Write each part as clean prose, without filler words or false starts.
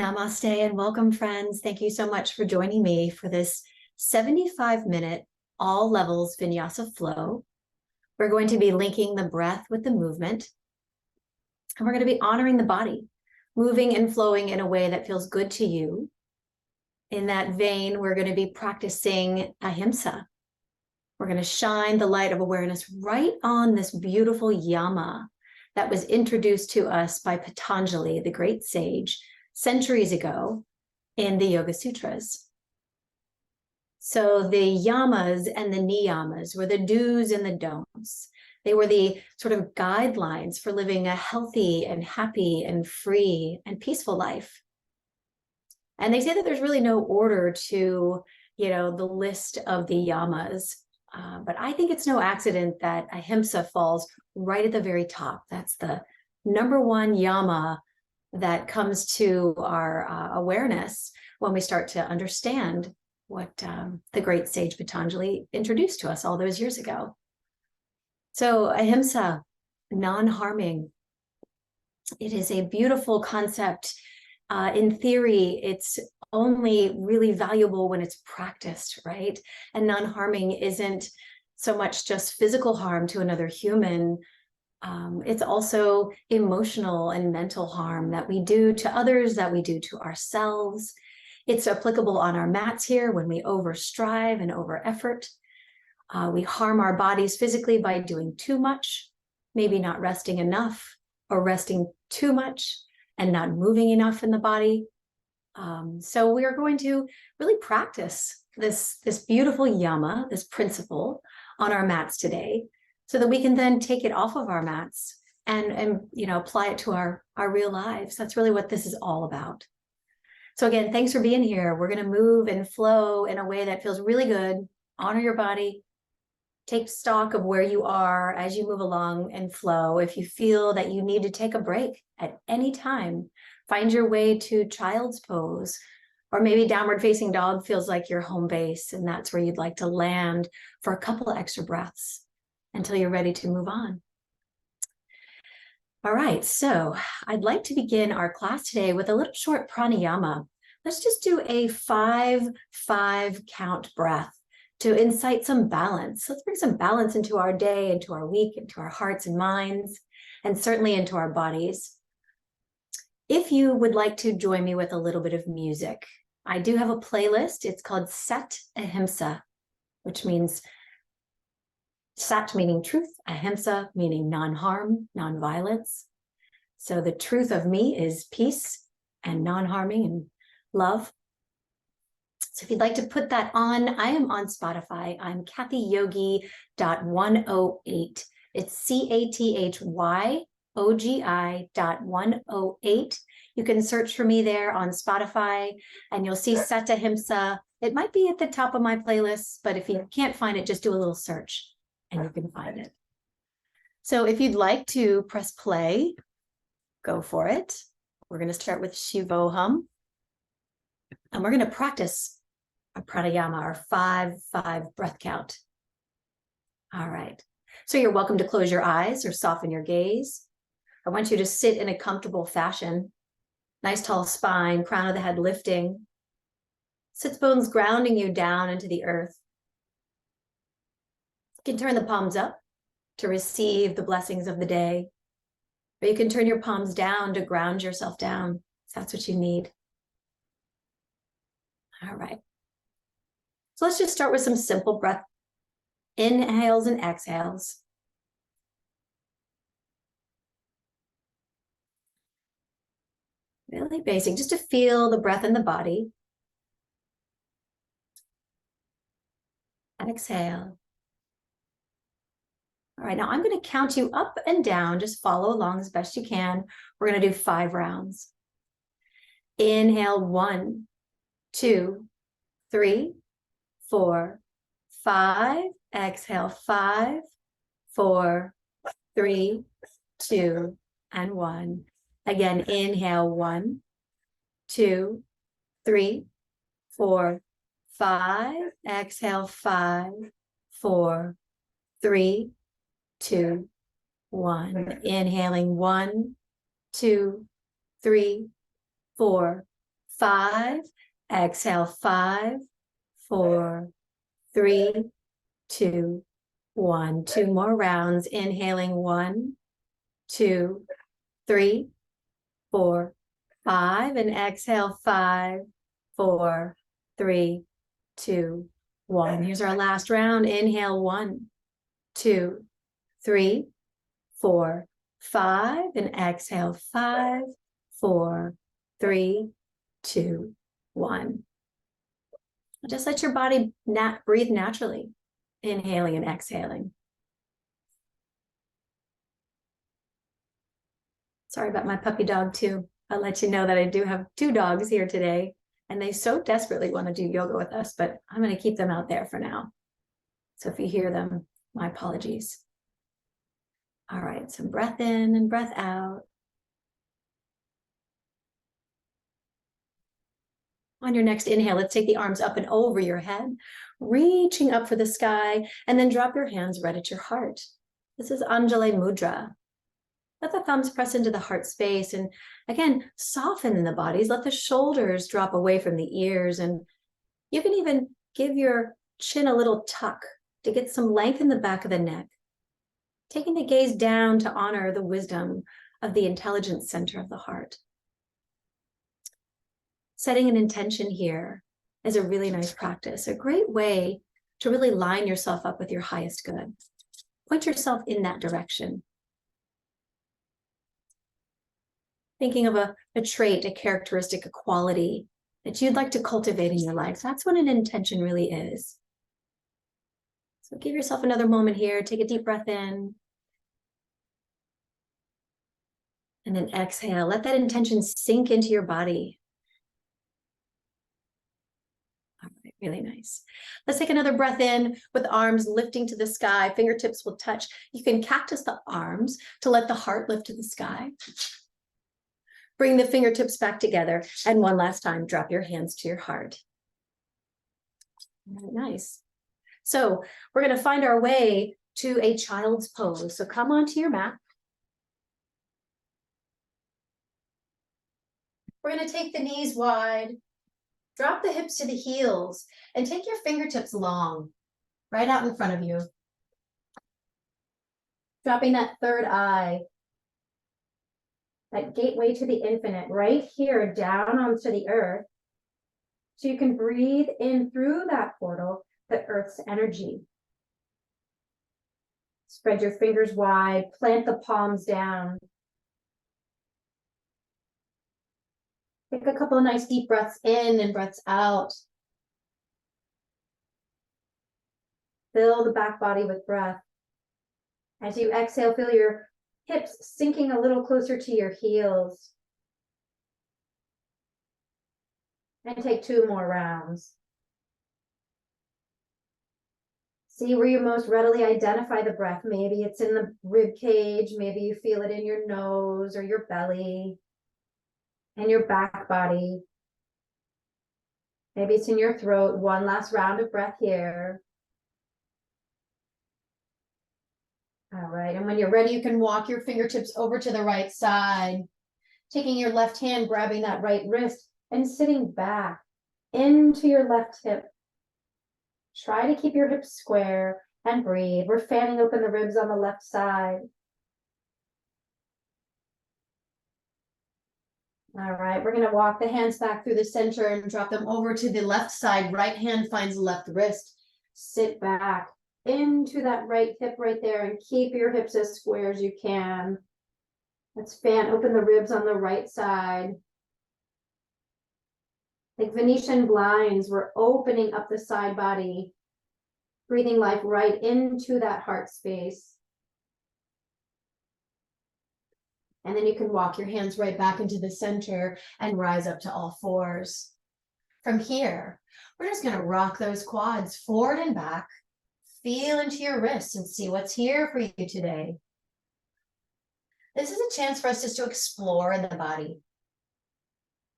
Namaste and welcome, friends. Thank you so much for joining me for this 75-minute all levels Vinyasa flow. We're going to be linking the breath with the movement, and we're going to be honoring the body, moving and flowing in a way that feels good to you. In that vein, we're going to be practicing Ahimsa. We're going to shine the light of awareness right on this beautiful yama that was introduced to us by Patanjali, the great sage, centuries ago in the Yoga Sutras. So the yamas and the niyamas were the do's and the don'ts. They were the sort of guidelines for living a healthy and happy and free and peaceful life. And they say that there's really no order to, the list of the yamas. But I think it's no accident that Ahimsa falls right at the very top. That's the number one yama that comes to our awareness when we start to understand what the great sage Patanjali introduced to us all those years ago. So Ahimsa, non-harming. It is a beautiful concept. In theory, it's only really valuable when it's practiced, right? And non-harming isn't so much just physical harm to another human. It's also emotional and mental harm that we do to others, that we do to ourselves. It's applicable on our mats here when we overstrive and over effort. We harm our bodies physically by doing too much, maybe not resting enough, or resting too much and not moving enough in the body. So we are going to really practice this beautiful yama, this principle, on our mats today, so that we can then take it off of our mats and apply it to our real lives. That's really what this is all about. So again, thanks for being here. We're going to move and flow in a way that feels really good. Honor your body. Take stock of where you are as you move along and flow. If you feel that you need to take a break at any time, find your way to child's pose, or maybe downward facing dog feels like your home base, and that's where you'd like to land for a couple of extra breaths until you're ready to move on. All right, so I'd like to begin our class today with a little short pranayama. Let's just do a 5-5 count breath to incite some balance. Let's bring some balance into our day, into our week, into our hearts and minds, and certainly into our bodies. If you would like to join me with a little bit of music, I do have a playlist. It's called Sat Ahimsa, which means Sat meaning truth, Ahimsa meaning non-harm, non-violence. So the truth of me is peace and non-harming and love. So if you'd like to put that on, I am on Spotify. I'm kathyyogi.108. It's CATHYOGI.108. You can search for me there on Spotify and you'll see Sat Ahimsa. It might be at the top of my playlist, but if you can't find it, just do a little search and you can find it. So if you'd like to press play, go for it. We're going to start with Shivoham. And we're going to practice our pranayama, our 5-5 breath count. All right. So you're welcome to close your eyes or soften your gaze. I want you to sit in a comfortable fashion. Nice tall spine, crown of the head lifting. Sits bones grounding you down into the earth. You can turn the palms up to receive the blessings of the day. Or you can turn your palms down to ground yourself down if that's what you need. All right. So let's just start with some simple breath inhales and exhales. Really basic, just to feel the breath in the body. Exhale. All right, now I'm going to count you up and down. Just follow along as best you can. We're going to do 5 rounds. Inhale, 1, 2, 3, 4, 5. Exhale, 5, 4, 3, 2, and 1. Again, inhale, 1, 2, 3, 4, 5. Exhale, 5, 4, 3, 2, 1. Inhaling, 1, 2, 3, 4, 5. Exhale, 5, 4, 3, 2, 1. 2 more rounds. Inhaling 1, 2, 3, 4, 5. And exhale 5, 4, 3, 2, 1. Here's our last round. Inhale 1, 2, 3, 4, 5. And exhale 5, 4, 3, 2, 1. Just let your body breathe naturally, inhaling and exhaling. Sorry about my puppy dog too. I'll let you know that I do have 2 dogs here today, and they so desperately want to do yoga with us, but I'm going to keep them out there for now. So if you hear them, my apologies. All right, some breath in and breath out. On your next inhale, let's take the arms up and over your head, reaching up for the sky, and then drop your hands right at your heart. This is Anjali Mudra. Let the thumbs press into the heart space, and again, soften the bodies. Let the shoulders drop away from the ears, and you can even give your chin a little tuck to get some length in the back of the neck. Taking the gaze down to honor the wisdom of the intelligence center of the heart. Setting an intention here is a really nice practice, a great way to really line yourself up with your highest good. Point yourself in that direction. Thinking of a trait, a characteristic, a quality that you'd like to cultivate in your life. That's what an intention really is. So give yourself another moment here. Take a deep breath in. And then exhale. Let that intention sink into your body. All right, really nice. Let's take another breath in with arms lifting to the sky. Fingertips will touch. You can cactus the arms to let the heart lift to the sky. Bring the fingertips back together. And one last time, drop your hands to your heart. Nice. So we're going to find our way to a child's pose. So come onto your mat. We're going to take the knees wide. Drop the hips to the heels and take your fingertips long, right out in front of you. Dropping that third eye, that gateway to the infinite, right here down onto the earth. So you can breathe in through that portal, the earth's energy. Spread your fingers wide, plant the palms down. Take a couple of nice deep breaths in and breaths out. Fill the back body with breath. As you exhale, feel your hips sinking a little closer to your heels. And take 2 more rounds. See where you most readily identify the breath. Maybe it's in the rib cage. Maybe you feel it in your nose or your belly and your back body. Maybe it's in your throat. One last round of breath here. All right, and when you're ready, you can walk your fingertips over to the right side, taking your left hand, grabbing that right wrist, and sitting back into your left hip. Try to keep your hips square and breathe. We're fanning open the ribs on the left side. All right, we're going to walk the hands back through the center and drop them over to the left side. Right hand finds left wrist. Sit back into that right hip right there and keep your hips as square as you can. Let's fan open the ribs on the right side. Like Venetian blinds, we're opening up the side body, breathing life right into that heart space. And then you can walk your hands right back into the center and rise up to all fours. From here, we're just going to rock those quads forward and back. Feel into your wrists and see what's here for you today. This is a chance for us just to explore the body,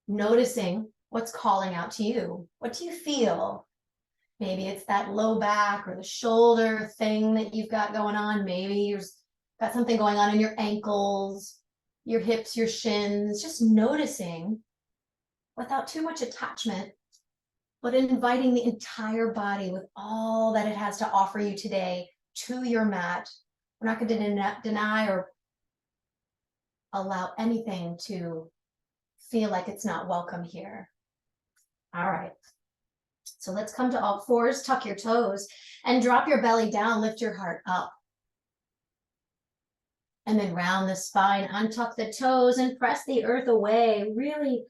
noticing what's calling out to you. What do you feel? Maybe it's that low back or the shoulder thing that you've got going on. Maybe you've got something going on in your ankles, your hips, your shins. Just noticing without too much attachment, but inviting the entire body with all that it has to offer you today to your mat. We're not going to deny or allow anything to feel like it's not welcome here. All right. So let's come to all fours, tuck your toes, and drop your belly down, lift your heart up. And then round the spine, untuck the toes and press the earth away, really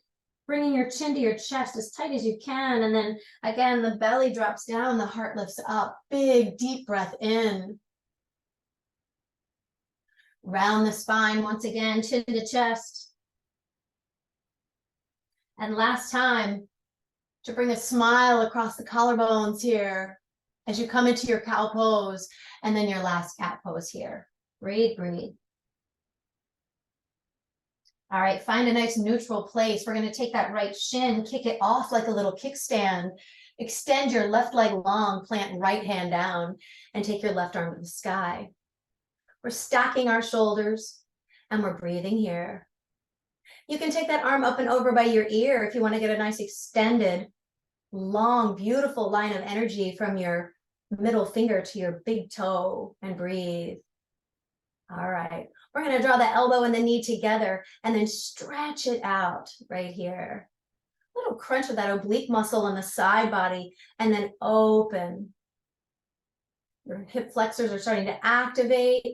bringing your chin to your chest as tight as you can. And then again, the belly drops down, the heart lifts up. Big, deep breath in. Round the spine once again, chin to chest. And last time, to bring a smile across the collarbones here as you come into your cow pose, and then your last cat pose here. Breathe, breathe. All right, find a nice neutral place. We're going to take that right shin, kick it off like a little kickstand. Extend your left leg long, plant right hand down, and take your left arm to the sky. We're stacking our shoulders, and we're breathing here. You can take that arm up and over by your ear if you want to get a nice extended, long, beautiful line of energy from your middle finger to your big toe, and breathe. All right, we're going to draw the elbow and the knee together and then stretch it out right here. A little crunch of that oblique muscle on the side body, and then open. Your hip flexors are starting to activate.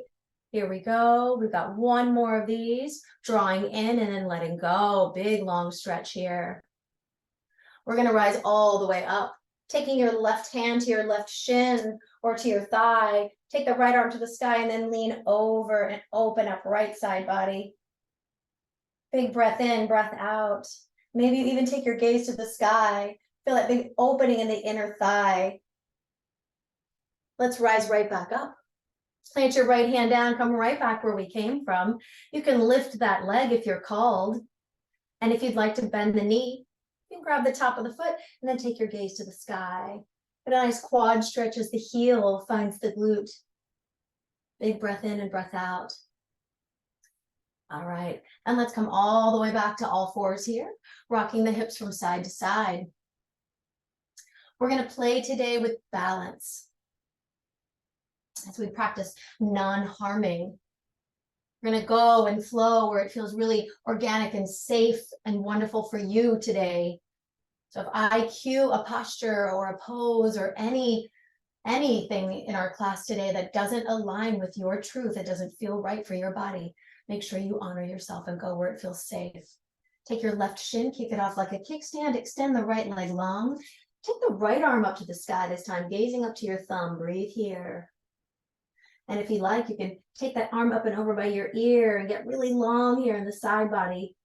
Here we go. We've got one more of these, drawing in and then letting go. Big, long stretch here. We're going to rise all the way up, taking your left hand to your left shin or to your thigh. Take the right arm to the sky and then lean over and open up right side body. Big breath in, breath out. Maybe you even take your gaze to the sky. Feel that big opening in the inner thigh. Let's rise right back up. Plant your right hand down, come right back where we came from. You can lift that leg if you're called. And if you'd like to bend the knee, you can grab the top of the foot and then take your gaze to the sky. Get a nice quad stretch as the heel finds the glute. Big breath in and breath out. All right, and let's come all the way back to all fours here, rocking the hips from side to side. We're going to play today with balance as we practice non-harming. We're going to go and flow where it feels really organic and safe and wonderful for you today. So if I cue a posture or a pose or anything in our class today that doesn't align with your truth, it doesn't feel right for your body, make sure you honor yourself and go where it feels safe. Take your left shin, kick it off like a kickstand, extend the right leg long. Take the right arm up to the sky this time, gazing up to your thumb. Breathe here. And if you like, you can take that arm up and over by your ear and get really long here in the side body.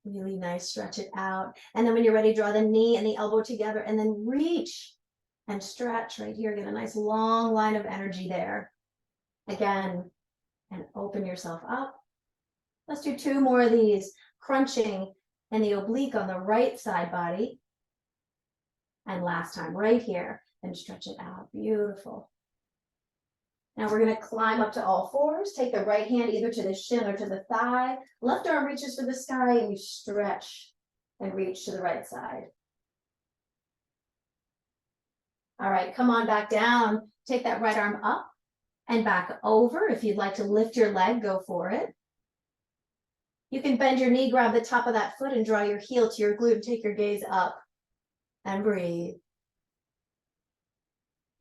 Really nice, stretch it out. And then when you're ready, draw the knee and the elbow together and then reach and stretch right here. Get a nice long line of energy there. Again, and open yourself up. Let's do two more of these, crunching and the oblique on the right side body. And last time right here, and stretch it out. Beautiful. Now we're going to climb up to all fours. Take the right hand either to the shin or to the thigh. Left arm reaches for the sky and you stretch and reach to the right side. All right, come on back down. Take that right arm up and back over. If you'd like to lift your leg, go for it. You can bend your knee, grab the top of that foot and draw your heel to your glute and take your gaze up and breathe.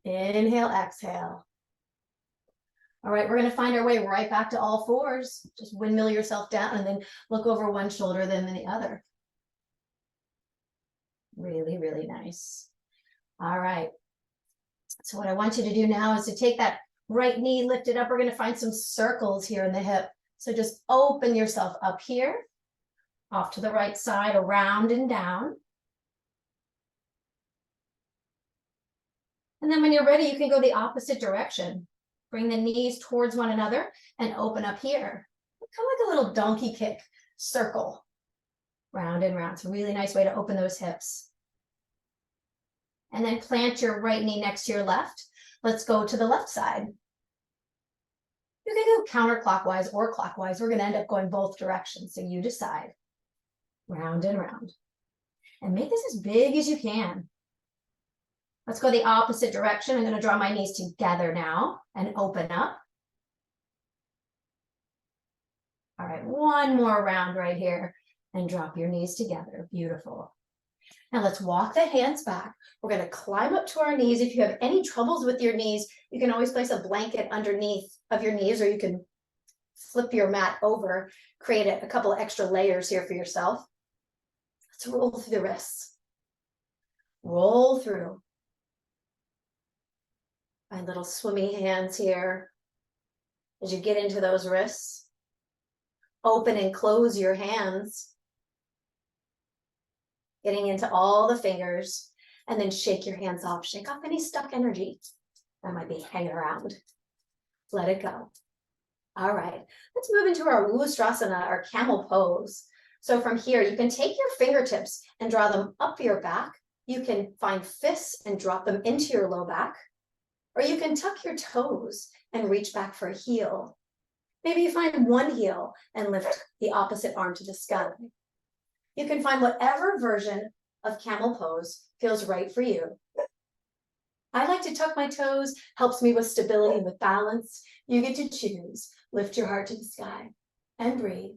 Inhale, exhale. All right, we're going to find our way right back to all fours. Just windmill yourself down and then look over one shoulder, then the other. Really, really nice. All right. So what I want you to do now is to take that right knee, lift it up. We're going to find some circles here in the hip. So just open yourself up here, off to the right side, around and down. And then when you're ready, you can go the opposite direction. Bring the knees towards one another and open up here. Kind of like a little donkey kick circle. Round and round. It's a really nice way to open those hips. And then plant your right knee next to your left. Let's go to the left side. You can go counterclockwise or clockwise. We're going to end up going both directions, so you decide. round and round. And make this as big as you can. Let's go the opposite direction. I'm going to draw my knees together now and open up. All right, one more round right here and drop your knees together. Beautiful. Now let's walk the hands back. We're going to climb up to our knees. If you have any troubles with your knees, you can always place a blanket underneath of your knees, or you can flip your mat over, create a couple of extra layers here for yourself. Let's roll through the wrists. Roll through. Find little swimmy hands here as you get into those wrists. Open and close your hands. Getting into all the fingers, and then shake your hands off. Shake off any stuck energy that might be hanging around. Let it go. All right, let's move into our Ustrasana, our camel pose. So from here, you can take your fingertips and draw them up your back. You can find fists and drop them into your low back, or you can tuck your toes and reach back for a heel. Maybe you find one heel and lift the opposite arm to the sky. You can find whatever version of camel pose feels right for you. I like to tuck my toes, helps me with stability and with balance. You get to choose. Lift your heart to the sky and breathe.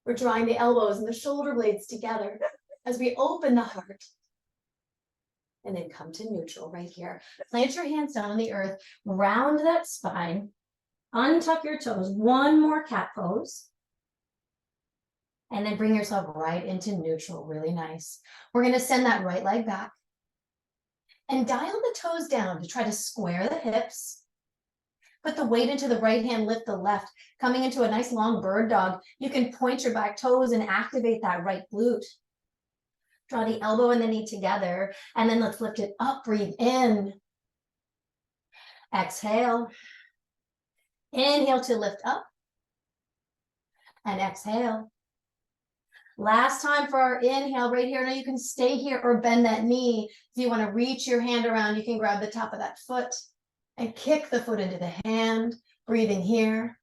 We're drawing the elbows and the shoulder blades together as we open the heart. And then come to neutral right here. Plant your hands down on the earth, round that spine, untuck your toes, one more cat pose. And then bring yourself right into neutral, really nice. We're gonna send that right leg back and dial the toes down to try to square the hips. Put the weight into the right hand, lift the left, coming into a nice long bird dog. You can point your back toes and activate that right glute. Draw the elbow and the knee together, and then let's lift it up, breathe in. Exhale. Inhale to lift up, and exhale. Last time for our inhale right here. Now you can stay here or bend that knee. If you want to reach your hand around, you can grab the top of that foot and kick the foot into the hand, breathing here.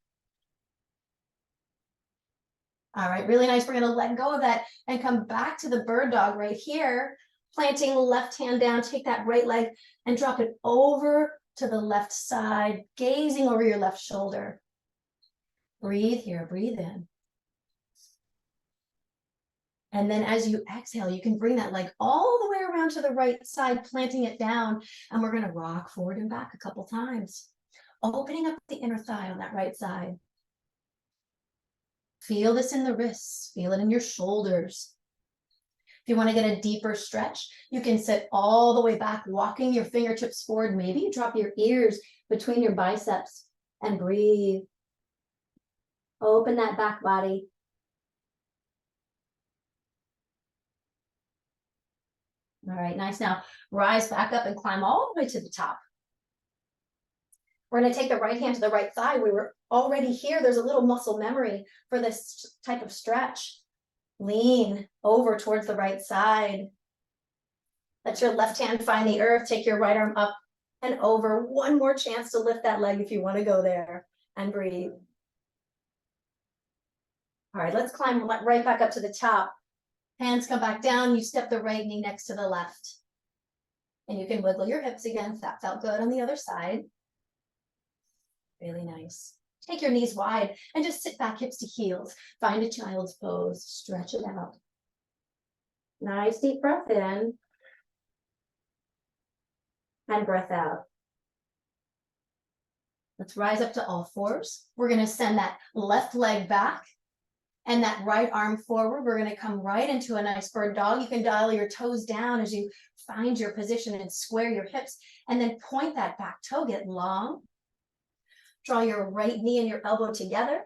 All right, really nice. We're going to let go of that and come back to the bird dog right here, planting left hand down, take that right leg and drop it over to the left side, gazing over your left shoulder. Breathe here, breathe in. And then as you exhale, you can bring that leg all the way around to the right side, planting it down. And we're going to rock forward and back a couple times, opening up the inner thigh on that right side. Feel this in the wrists, feel it in your shoulders. If you want to get a deeper stretch, you can sit all the way back, walking your fingertips forward. Maybe you drop your ears between your biceps and breathe. Open that back body. All right, nice. Now rise back up and climb all the way to the top. We're going to take the right hand to the right thigh. We were already here. There's a little muscle memory for this type of stretch. Lean over towards the right side. Let your left hand find the earth. Take your right arm up and over. One more chance to lift that leg if you want to go there, and breathe. All right, let's climb right back up to the top. Hands come back down. You step the right knee next to the left. And you can wiggle your hips again if that felt good on the other side. Really nice. Take your knees wide and just sit back, hips to heels. Find a child's pose. Stretch it out. Nice deep breath in. And breath out. Let's rise up to all fours. We're going to send that left leg back and that right arm forward. We're going to come right into a nice bird dog. You can dial your toes down as you find your position and square your hips, and then point that back toe, get long. Draw your right knee and your elbow together,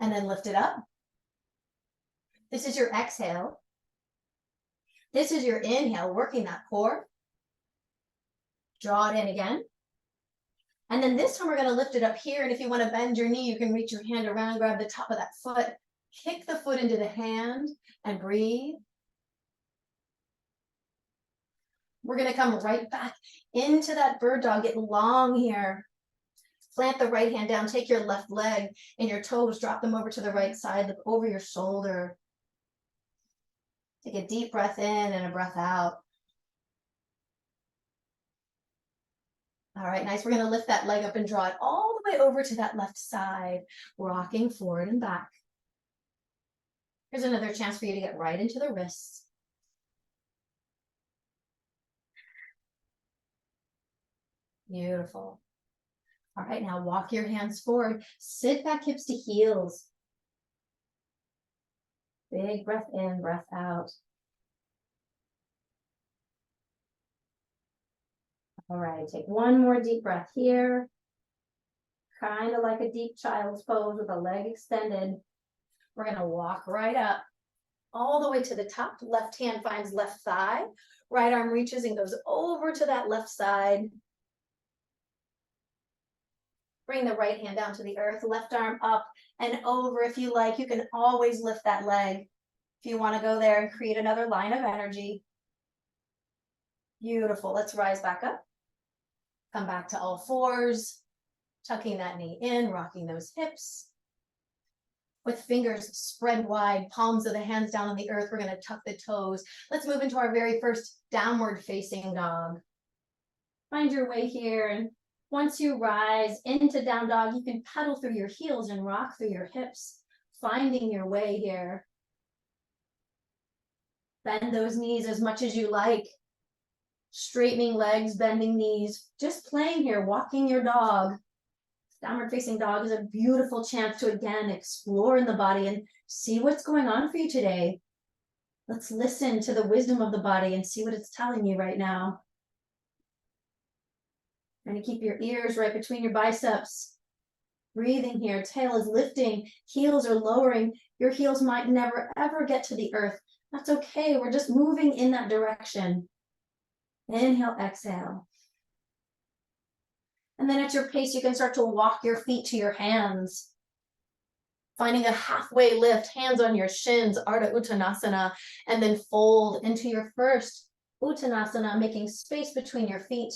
and then lift it up. This is your exhale. This is your inhale, working that core. Draw it in again. And then this time we're going to lift it up here. And if you want to bend your knee, you can reach your hand around, grab the top of that foot, kick the foot into the hand, and breathe. We're going to come right back into that bird dog. Get long here. Plant the right hand down. Take your left leg and your toes, drop them over to the right side. Look over your shoulder. Take a deep breath in and a breath out. All right, nice. We're going to lift that leg up and draw it all the way over to that left side, rocking forward and back. Here's another chance for you to get right into the wrists. Beautiful. All right, now walk your hands forward. Sit back hips to heels. Big breath in, breath out. All right, take one more deep breath here. Kind of like a deep child's pose with a leg extended. We're going to walk right up all the way to the top. Left hand finds left thigh. Right arm reaches and goes over to that left side. Bring the right hand down to the earth, left arm up and over if you like. You can always lift that leg if you want to go there and create another line of energy. Beautiful. Let's rise back up. Come back to all fours, tucking that knee in, rocking those hips. With fingers spread wide, palms of the hands down on the earth, we're going to tuck the toes. Let's move into our very first downward facing dog. Find your way here, and once you rise into down dog, you can pedal through your heels and rock through your hips, finding your way here. Bend those knees as much as you like. Straightening legs, bending knees, just playing here, walking your dog. Downward facing dog is a beautiful chance to again explore in the body and see what's going on for you today. Let's listen to the wisdom of the body and see what it's telling you right now. Trying to keep your ears right between your biceps. Breathing here, tail is lifting, heels are lowering. Your heels might never ever get to the earth. That's okay, we're just moving in that direction. Inhale, exhale. And then at your pace, you can start to walk your feet to your hands. Finding a halfway lift, hands on your shins, Ardha Uttanasana, and then fold into your first Uttanasana, making space between your feet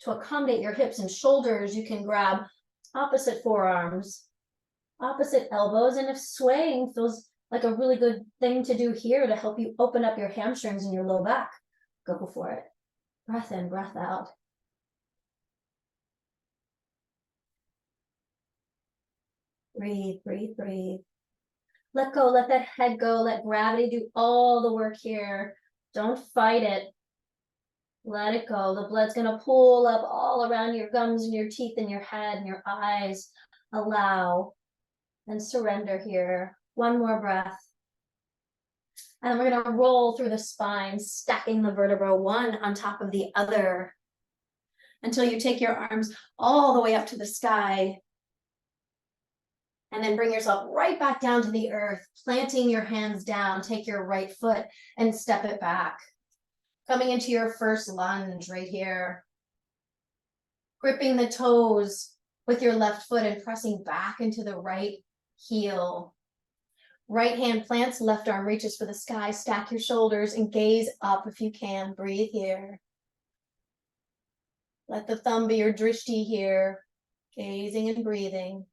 to accommodate your hips and shoulders. You can grab opposite forearms, opposite elbows, and if swaying feels like a really good thing to do here to help you open up your hamstrings and your low back, go for it. Breath in, breath out. Breathe, breathe, breathe. Let go, let that head go, let gravity do all the work here. Don't fight it. Let it go. The blood's gonna pool up all around your gums and your teeth and your head and your eyes. Allow and surrender here. One more breath. And then we're gonna roll through the spine, stacking the vertebra one on top of the other until you take your arms all the way up to the sky. And then bring yourself right back down to the earth, planting your hands down. Take your right foot and step it back. Coming into your first lunge right here. Gripping the toes with your left foot and pressing back into the right heel. Right hand plants, left arm reaches for the sky. Stack your shoulders and gaze up if you can. Breathe here. Let the thumb be your drishti here. Gazing and breathing.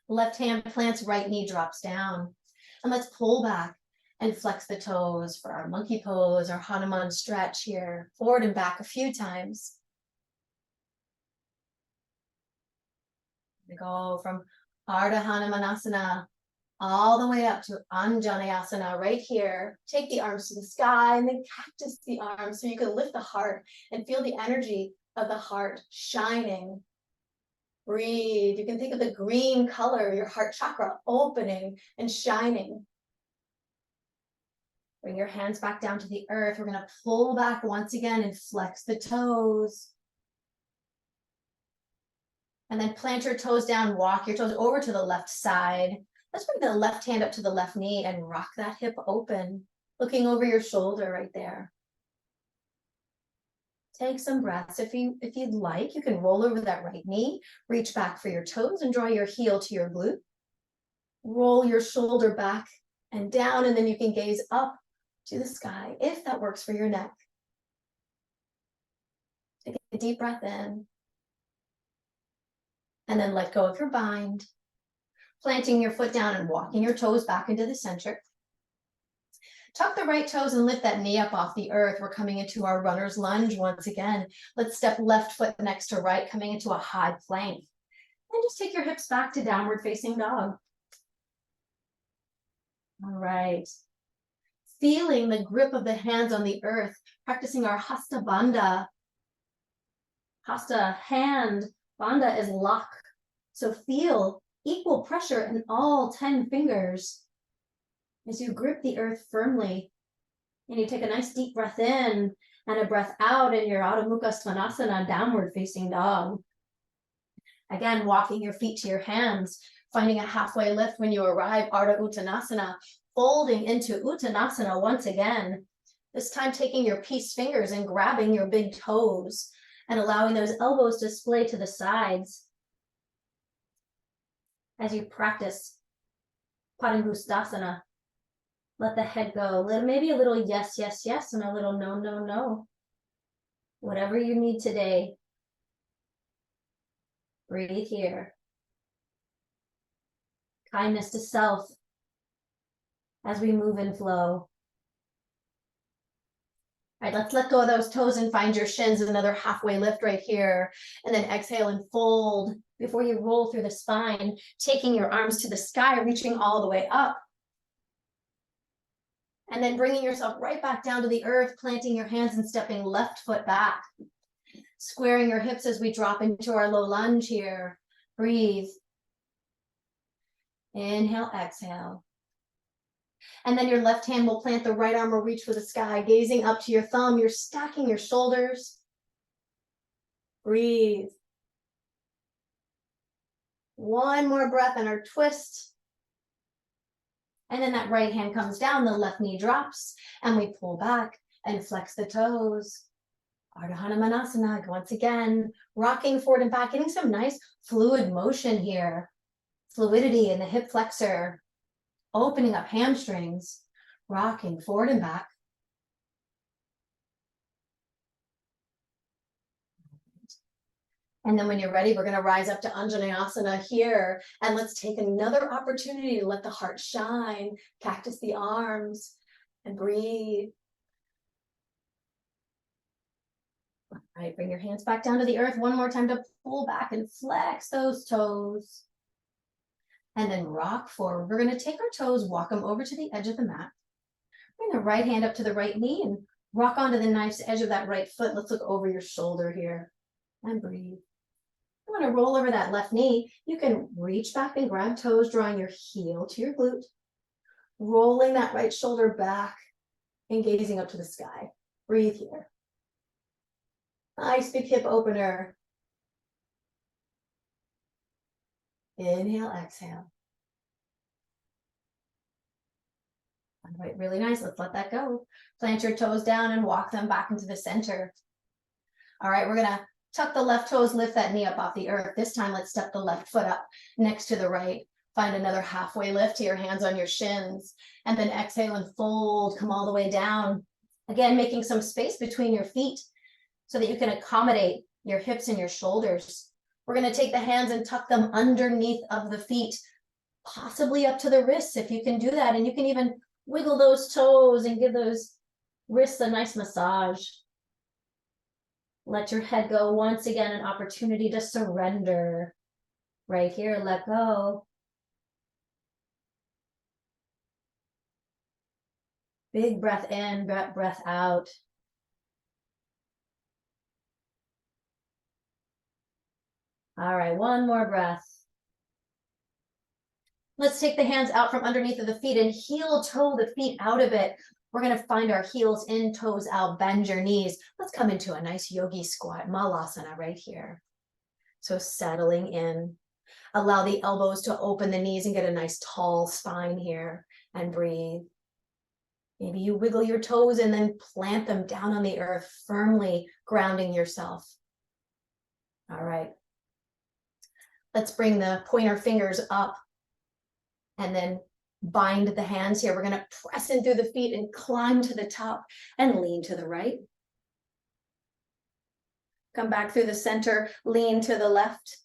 Left hand plants, right knee drops down. And let's pull back and flex the toes for our monkey pose, our Hanuman stretch here. Forward and back a few times. We go from Ardha Hanumanasana all the way up to Anjaneyasana right here. Take the arms to the sky and then cactus the arms so you can lift the heart and feel the energy of the heart shining. Breathe. You can think of the green color, your heart chakra opening and shining. Bring your hands back down to the earth. We're going to pull back once again and flex the toes. And then plant your toes down, walk your toes over to the left side. Let's bring the left hand up to the left knee and rock that hip open, looking over your shoulder right there. Take some breaths. If you'd like, you can roll over that right knee, reach back for your toes and draw your heel to your glute. Roll your shoulder back and down, and then you can gaze up to the sky if that works for your neck. Take a deep breath in. And then let go of your bind. Planting your foot down and walking your toes back into the center. Tuck the right toes and lift that knee up off the earth. We're coming into our runner's lunge once again. Let's step left foot next to right, coming into a high plank. And just take your hips back to downward facing dog. All right. Feeling the grip of the hands on the earth, practicing our Hasta Bandha. Hasta, hand, Bandha is lock. So feel equal pressure in all 10 fingers as you grip the earth firmly. And you take a nice deep breath in and a breath out in your Adho Mukha Svanasana, downward facing dog. Again, walking your feet to your hands, finding a halfway lift when you arrive, Ardha Uttanasana, folding into Uttanasana once again. This time taking your peace fingers and grabbing your big toes and allowing those elbows to splay to the sides as you practice Padangusthasana. Let the head go. Maybe a little yes, yes, yes, and a little no, no, no. Whatever you need today. Breathe here. Kindness to self as we move and flow. All right, let's let go of those toes and find your shins. Another halfway lift right here. And then exhale and fold before you roll through the spine, taking your arms to the sky, reaching all the way up. And then bringing yourself right back down to the earth, planting your hands and stepping left foot back. Squaring your hips as we drop into our low lunge here. Breathe. Inhale, exhale. And then your left hand will plant the right arm will reach for the sky, gazing up to your thumb. You're stacking your shoulders. Breathe. One more breath and our twist. And then that right hand comes down, the left knee drops, and we pull back and flex the toes. Ardha Hanumanasana, once again, rocking forward and back, getting some nice fluid motion here. Fluidity in the hip flexor, opening up hamstrings, rocking forward and back. And then when you're ready, we're going to rise up to Anjaneyasana here. And let's take another opportunity to let the heart shine, cactus the arms, and breathe. All right, bring your hands back down to the earth one more time to pull back and flex those toes. And then rock forward. We're going to take our toes, walk them over to the edge of the mat. Bring the right hand up to the right knee and rock onto the nice edge of that right foot. Let's look over your shoulder here and breathe. You want to roll over that left knee. You can reach back and grab toes, drawing your heel to your glute, rolling that right shoulder back and gazing up to the sky. Breathe here. Nice big hip opener. Inhale, exhale. All right, really nice. Let's let that go. Plant your toes down and walk them back into the center. All right, we're going to tuck the left toes, lift that knee up off the earth. This time, let's step the left foot up next to the right. Find another halfway lift here, hands on your shins. And then exhale and fold, come all the way down. Again, making some space between your feet so that you can accommodate your hips and your shoulders. We're going to take the hands and tuck them underneath of the feet, possibly up to the wrists if you can do that. And you can even wiggle those toes and give those wrists a nice massage. Let your head go. Once again, an opportunity to surrender. Right here, let go. Big breath in, breath out. All right, one more breath. Let's take the hands out from underneath of the feet and heel toe the feet out of it. We're going to find our heels in, toes out, bend your knees. Let's come into a nice yogi squat, malasana right here. So settling in. Allow the elbows to open the knees and get a nice tall spine here and breathe. Maybe you wiggle your toes and then plant them down on the earth, firmly grounding yourself. All right. Let's bring the pointer fingers up and then bind the hands here. We're going to press in through the feet and climb to the top and lean to the right. Come back through the center, lean to the left.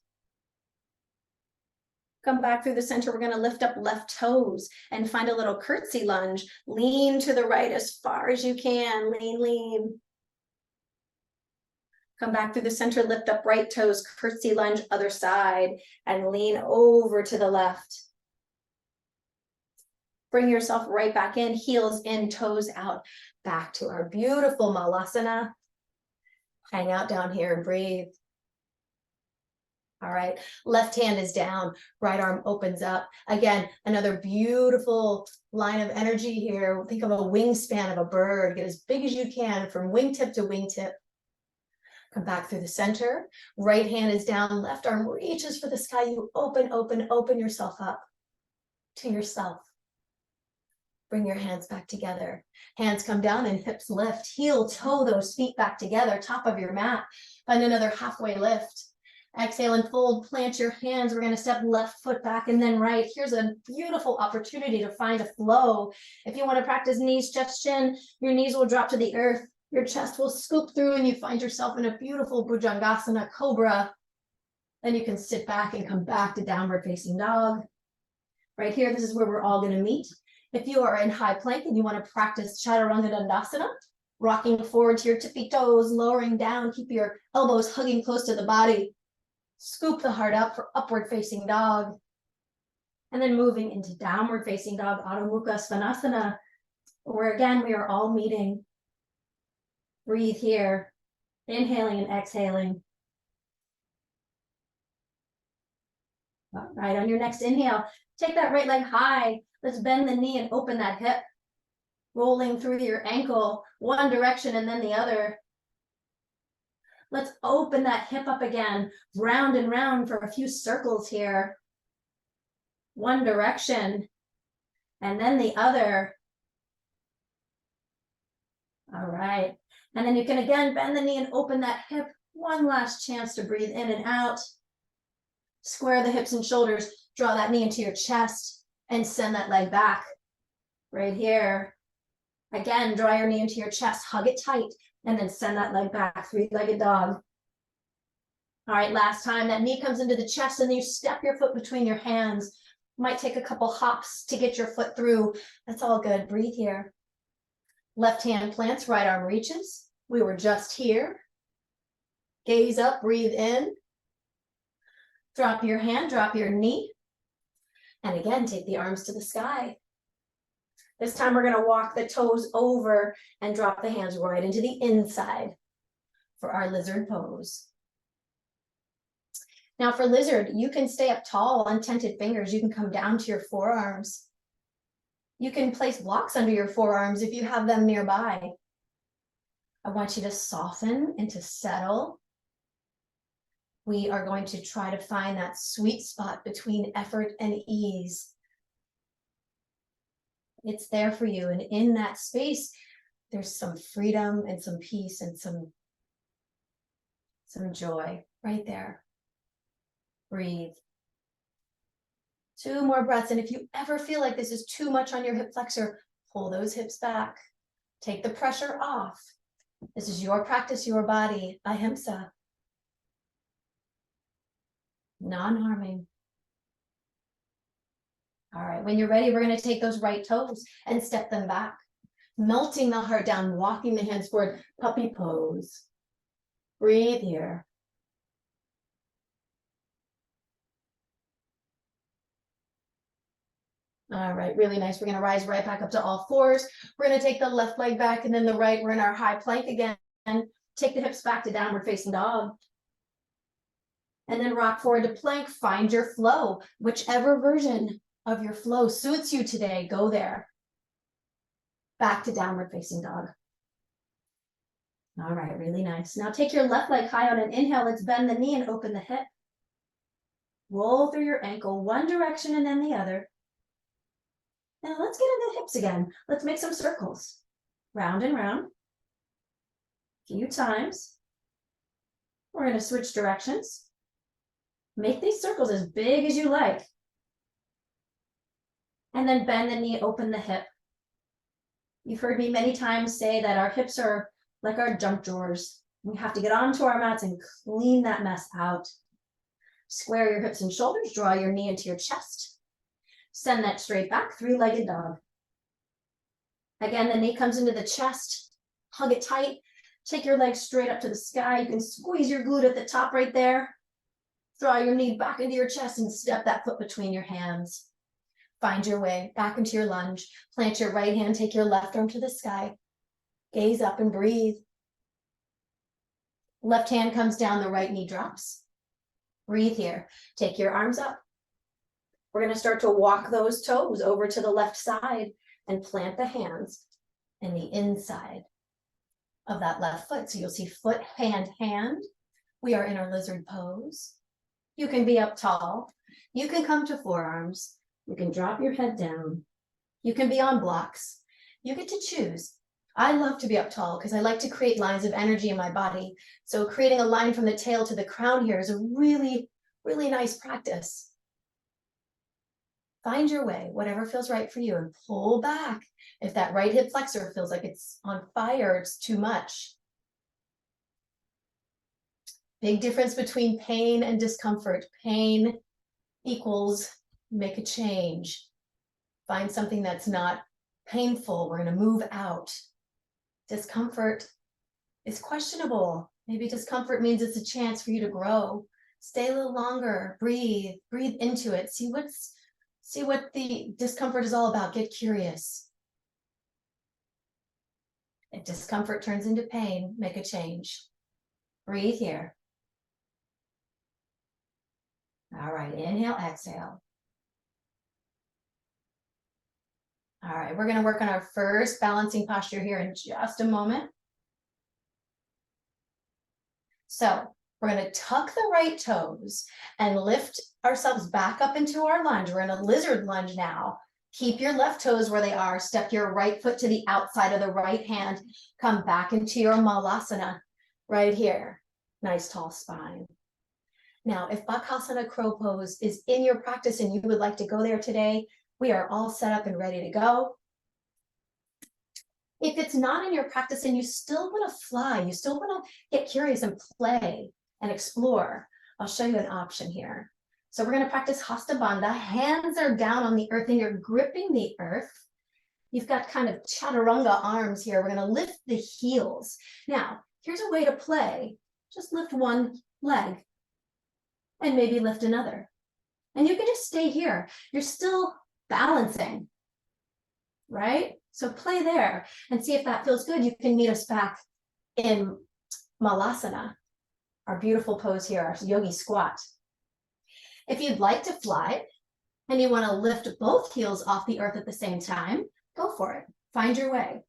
Come back through the center. We're going to lift up left toes and find a little curtsy lunge. Lean to the right as far as you can. Lean, lean. Come back through the center, lift up right toes, curtsy lunge, other side, and lean over to the left. Bring yourself right back in, heels in, toes out. Back to our beautiful Malasana. Hang out down here and breathe. All right, left hand is down, right arm opens up. Again, another beautiful line of energy here. Think of a wingspan of a bird. Get as big as you can from wingtip to wingtip. Come back through the center. Right hand is down, left arm reaches for the sky. You open, open, open yourself up to yourself. Bring your hands back together. Hands come down and hips lift. Heel, toe those feet back together, top of your mat. Find another halfway lift. Exhale and fold, plant your hands. We're going to step left foot back and then right. Here's a beautiful opportunity to find a flow. If you want to practice knees, chest, chin, your knees will drop to the earth. Your chest will scoop through and you find yourself in a beautiful Bhujangasana, cobra. Then you can sit back and come back to downward facing dog. Right here, this is where we're all going to meet. If you are in high plank and you want to practice Chaturanga Dandasana, rocking forward to your tippy toes, lowering down, keep your elbows hugging close to the body. Scoop the heart up for upward facing dog. And then moving into downward facing dog, Adho Mukha Svanasana, where again, we are all meeting. Breathe here, inhaling and exhaling. All right, on your next inhale, take that right leg high. Let's bend the knee and open that hip. Rolling through your ankle, one direction and then the other. Let's open that hip up again, round and round for a few circles here. One direction, and then the other. All right. And then you can again bend the knee and open that hip. One last chance to breathe in and out. Square the hips and shoulders. Draw that knee into your chest and send that leg back. Right here. Again, draw your knee into your chest. Hug it tight. And then send that leg back, three-legged dog. All right, last time, that knee comes into the chest and then you step your foot between your hands. Might take a couple hops to get your foot through. That's all good, breathe here. Left hand plants, right arm reaches. We were just here. Gaze up, breathe in. Drop your hand, drop your knee. And again, take the arms to the sky. This time we're going to walk the toes over and drop the hands right into the inside for our lizard pose. Now for lizard, you can stay up tall, untented fingers. You can come down to your forearms. You can place blocks under your forearms if you have them nearby. I want you to soften and to settle. We are going to try to find that sweet spot between effort and ease. It's there for you. And in that space, there's some freedom and some peace and some joy right there. Breathe. 2 more breaths. And if you ever feel like this is too much on your hip flexor, pull those hips back. Take the pressure off. This is your practice, your body. Ahimsa. Non-harming. All right, when you're ready, we're going to take those right toes and step them back. Melting the heart down, walking the hands forward, puppy pose. Breathe here. All right, really nice. We're going to rise right back up to all fours. We're going to take the left leg back and then the right. We're in our high plank again. Take the hips back to downward facing dog. And then rock forward to plank. Find your flow. Whichever version of your flow suits you today, go there. Back to downward facing dog. All right, really nice. Now take your left leg high on an inhale. Let's bend the knee and open the hip. Roll through your ankle, one direction and then the other. Now let's get into the hips again. Let's make some circles. Round and round. A few times. We're going to switch directions. Make these circles as big as you like. And then bend the knee, open the hip. You've heard me many times say that our hips are like our junk drawers. We have to get onto our mats and clean that mess out. Square your hips and shoulders, draw your knee into your chest. Send that straight back, three-legged dog. Again, the knee comes into the chest, hug it tight. Take your legs straight up to the sky. You can squeeze your glute at the top right there. Draw your knee back into your chest and step that foot between your hands. Find your way back into your lunge. Plant your right hand, take your left arm to the sky. Gaze up and breathe. Left hand comes down, the right knee drops. Breathe here. Take your arms up. We're going to start to walk those toes over to the left side and plant the hands in the inside of that left foot. So you'll see foot, hand, hand. We are in our lizard pose. You can be up tall. You can come to forearms. You can drop your head down. You can be on blocks. You get to choose. I love to be up tall because I like to create lines of energy in my body. So creating a line from the tail to the crown here is a really, really nice practice. Find your way, whatever feels right for you, and pull back. If that right hip flexor feels like it's on fire, it's too much. Big difference between pain and discomfort. Pain equals make a change. Find something that's not painful. We're going to move out. Discomfort is questionable. Maybe discomfort means it's a chance for you to grow. Stay a little longer. Breathe. Breathe into it. See what the discomfort is all about. Get curious. If discomfort turns into pain, make a change. Breathe here. All right, inhale, exhale. All right, we're going to work on our first balancing posture here in just a moment. So we're going to tuck the right toes and lift ourselves back up into our lunge. We're in a lizard lunge now. Keep your left toes where they are. Step your right foot to the outside of the right hand. Come back into your malasana right here. Nice tall spine. Now, if Bakasana crow pose is in your practice and you would like to go there today, we are all set up and ready to go. If it's not in your practice and you still want to fly, you still want to get curious and play and explore, I'll show you an option here. So we're going to practice Hasta Bandha. Hands are down on the earth and you're gripping the earth. You've got kind of chaturanga arms here. We're going to lift the heels. Now, here's a way to play. Just lift one leg and maybe lift another. And you can just stay here. You're still balancing, right? So play there and see if that feels good. You can meet us back in Malasana, our beautiful pose here, our yogi squat. If you'd like to fly and you want to lift both heels off the earth at the same time, go for it. Find your way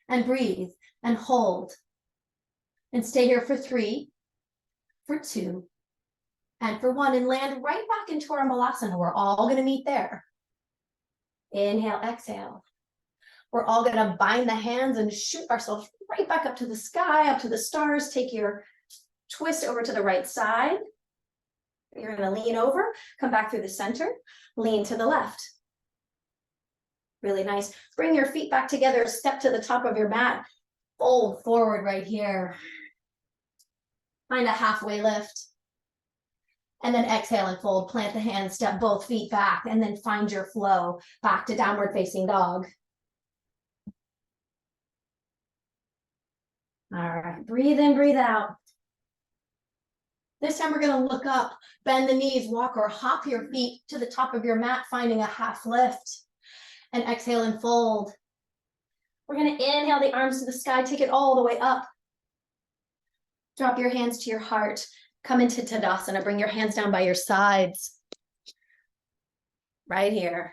and breathe and hold and stay here for 3, for 2, and for 1, and land right back into our Malasana. We're all going to meet there. Inhale, exhale. We're all going to bind the hands and shoot ourselves right back up to the sky, up to the stars. Take your twist over to the right side. You're going to lean over, come back through the center, lean to the left. Really nice. Bring your feet back together, step to the top of your mat, fold forward right here. Find a halfway lift. And then exhale and fold, plant the hands, step both feet back, and then find your flow back to downward facing dog. All right, breathe in, breathe out. This time we're going to look up, bend the knees, walk or hop your feet to the top of your mat, finding a half lift. And exhale and fold. We're going to inhale the arms to the sky, take it all the way up. Drop your hands to your heart. Come into Tadasana. Bring your hands down by your sides. Right here.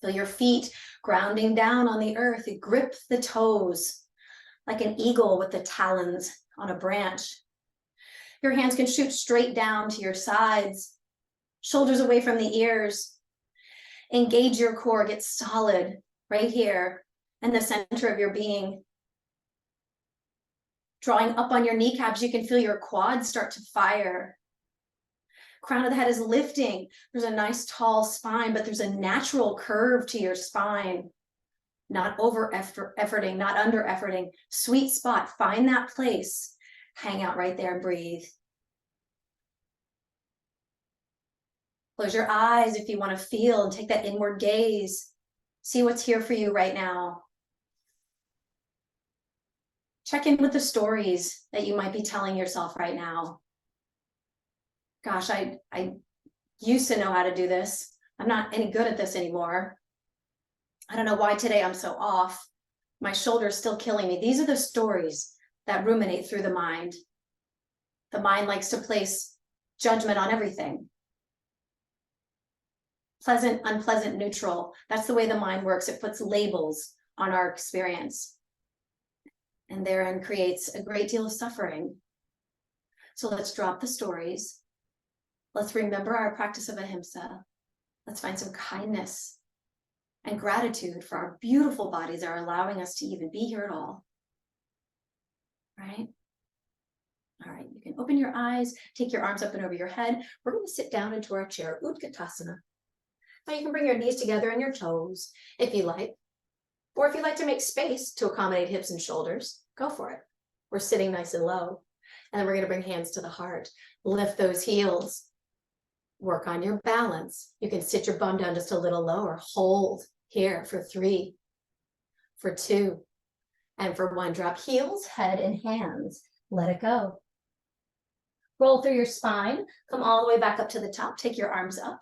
Feel your feet grounding down on the earth. You grip the toes like an eagle with the talons on a branch. Your hands can shoot straight down to your sides. Shoulders away from the ears. Engage your core. Get solid right here in the center of your being. Drawing up on your kneecaps, you can feel your quads start to fire. Crown of the head is lifting. There's a nice tall spine, but there's a natural curve to your spine. Not over efforting, not under efforting. Sweet spot. Find that place. Hang out right there and breathe. Close your eyes if you want to feel and take that inward gaze. See what's here for you right now. Check in with the stories that you might be telling yourself right now. Gosh, I used to know how to do this. I'm not any good at this anymore. I don't know why today I'm so off. My shoulder's still killing me. These are the stories that ruminate through the mind. The mind likes to place judgment on everything. Pleasant, unpleasant, neutral. That's the way the mind works. It puts labels on our experience, and therein creates a great deal of suffering. So let's drop the stories. Let's remember our practice of Ahimsa. Let's find some kindness and gratitude for our beautiful bodies that are allowing us to even be here at all. Right? All right, you can open your eyes, take your arms up and over your head. We're going to sit down into our chair, Utkatasana. Now you can bring your knees together and your toes if you like. Or if you like to make space to accommodate hips and shoulders, go for it. We're sitting nice and low. And then we're going to bring hands to the heart. Lift those heels. Work on your balance. You can sit your bum down just a little lower. Hold here for 3, for 2, and for 1. Drop heels, head, and hands. Let it go. Roll through your spine. Come all the way back up to the top. Take your arms up.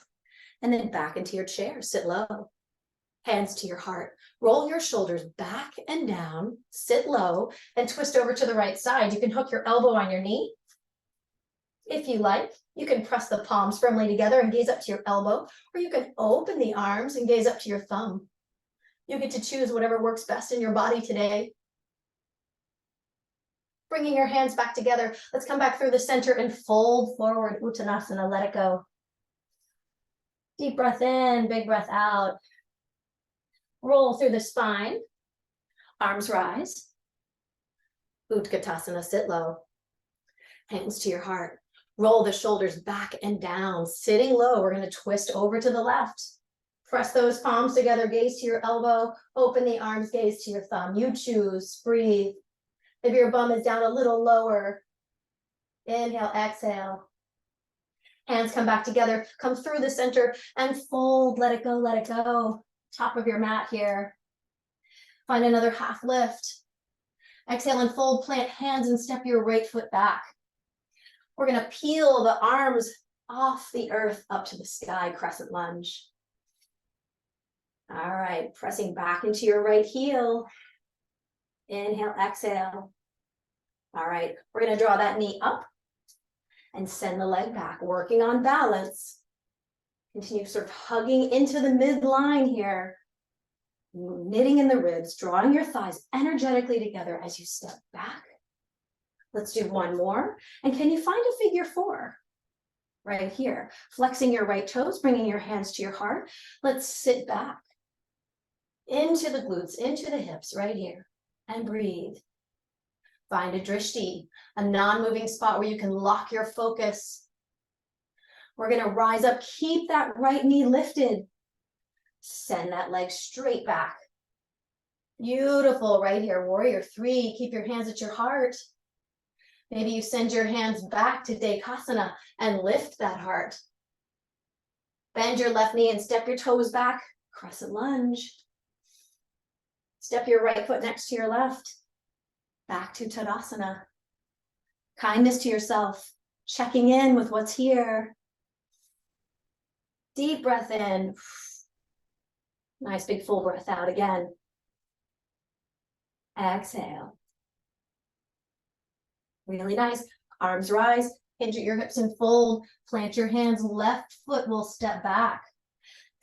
And then back into your chair. Sit low. Hands to your heart. Roll your shoulders back and down. Sit low. And twist over to the right side. You can hook your elbow on your knee. If you like, you can press the palms firmly together and gaze up to your elbow, or you can open the arms and gaze up to your thumb. You get to choose whatever works best in your body today. Bringing your hands back together, let's come back through the center and fold forward, Uttanasana, let it go. Deep breath in, big breath out. Roll through the spine, arms rise. Utkatasana, sit low. Hands to your heart. Roll the shoulders back and down, sitting low. We're going to twist over to the left. Press those palms together, gaze to your elbow, open the arms, gaze to your thumb. You choose, breathe. If your bum is down a little lower, inhale, exhale. Hands come back together, come through the center and fold, let it go, let it go. Top of your mat here. Find another half lift. Exhale and fold, plant hands and step your right foot back. We're going to peel the arms off the earth up to the sky, crescent lunge. All right, pressing back into your right heel. Inhale, exhale. All right, we're going to draw that knee up and send the leg back, working on balance. Continue sort of hugging into the midline here. Knitting in the ribs, drawing your thighs energetically together as you step back. Let's do one more. And can you find a figure 4? Right here. Flexing your right toes, bringing your hands to your heart. Let's sit back. Into the glutes, into the hips, right here. And breathe. Find a drishti, a non-moving spot where you can lock your focus. We're going to rise up. Keep that right knee lifted. Send that leg straight back. Beautiful, right here. Warrior 3. Keep your hands at your heart. Maybe you send your hands back to Dekasana and lift that heart. Bend your left knee and step your toes back. Crescent lunge. Step your right foot next to your left. Back to Tadasana. Kindness to yourself. Checking in with what's here. Deep breath in. Nice big full breath out again. Exhale. Really nice. Arms rise, hinge at your hips and fold. Plant your hands. Left foot will step back.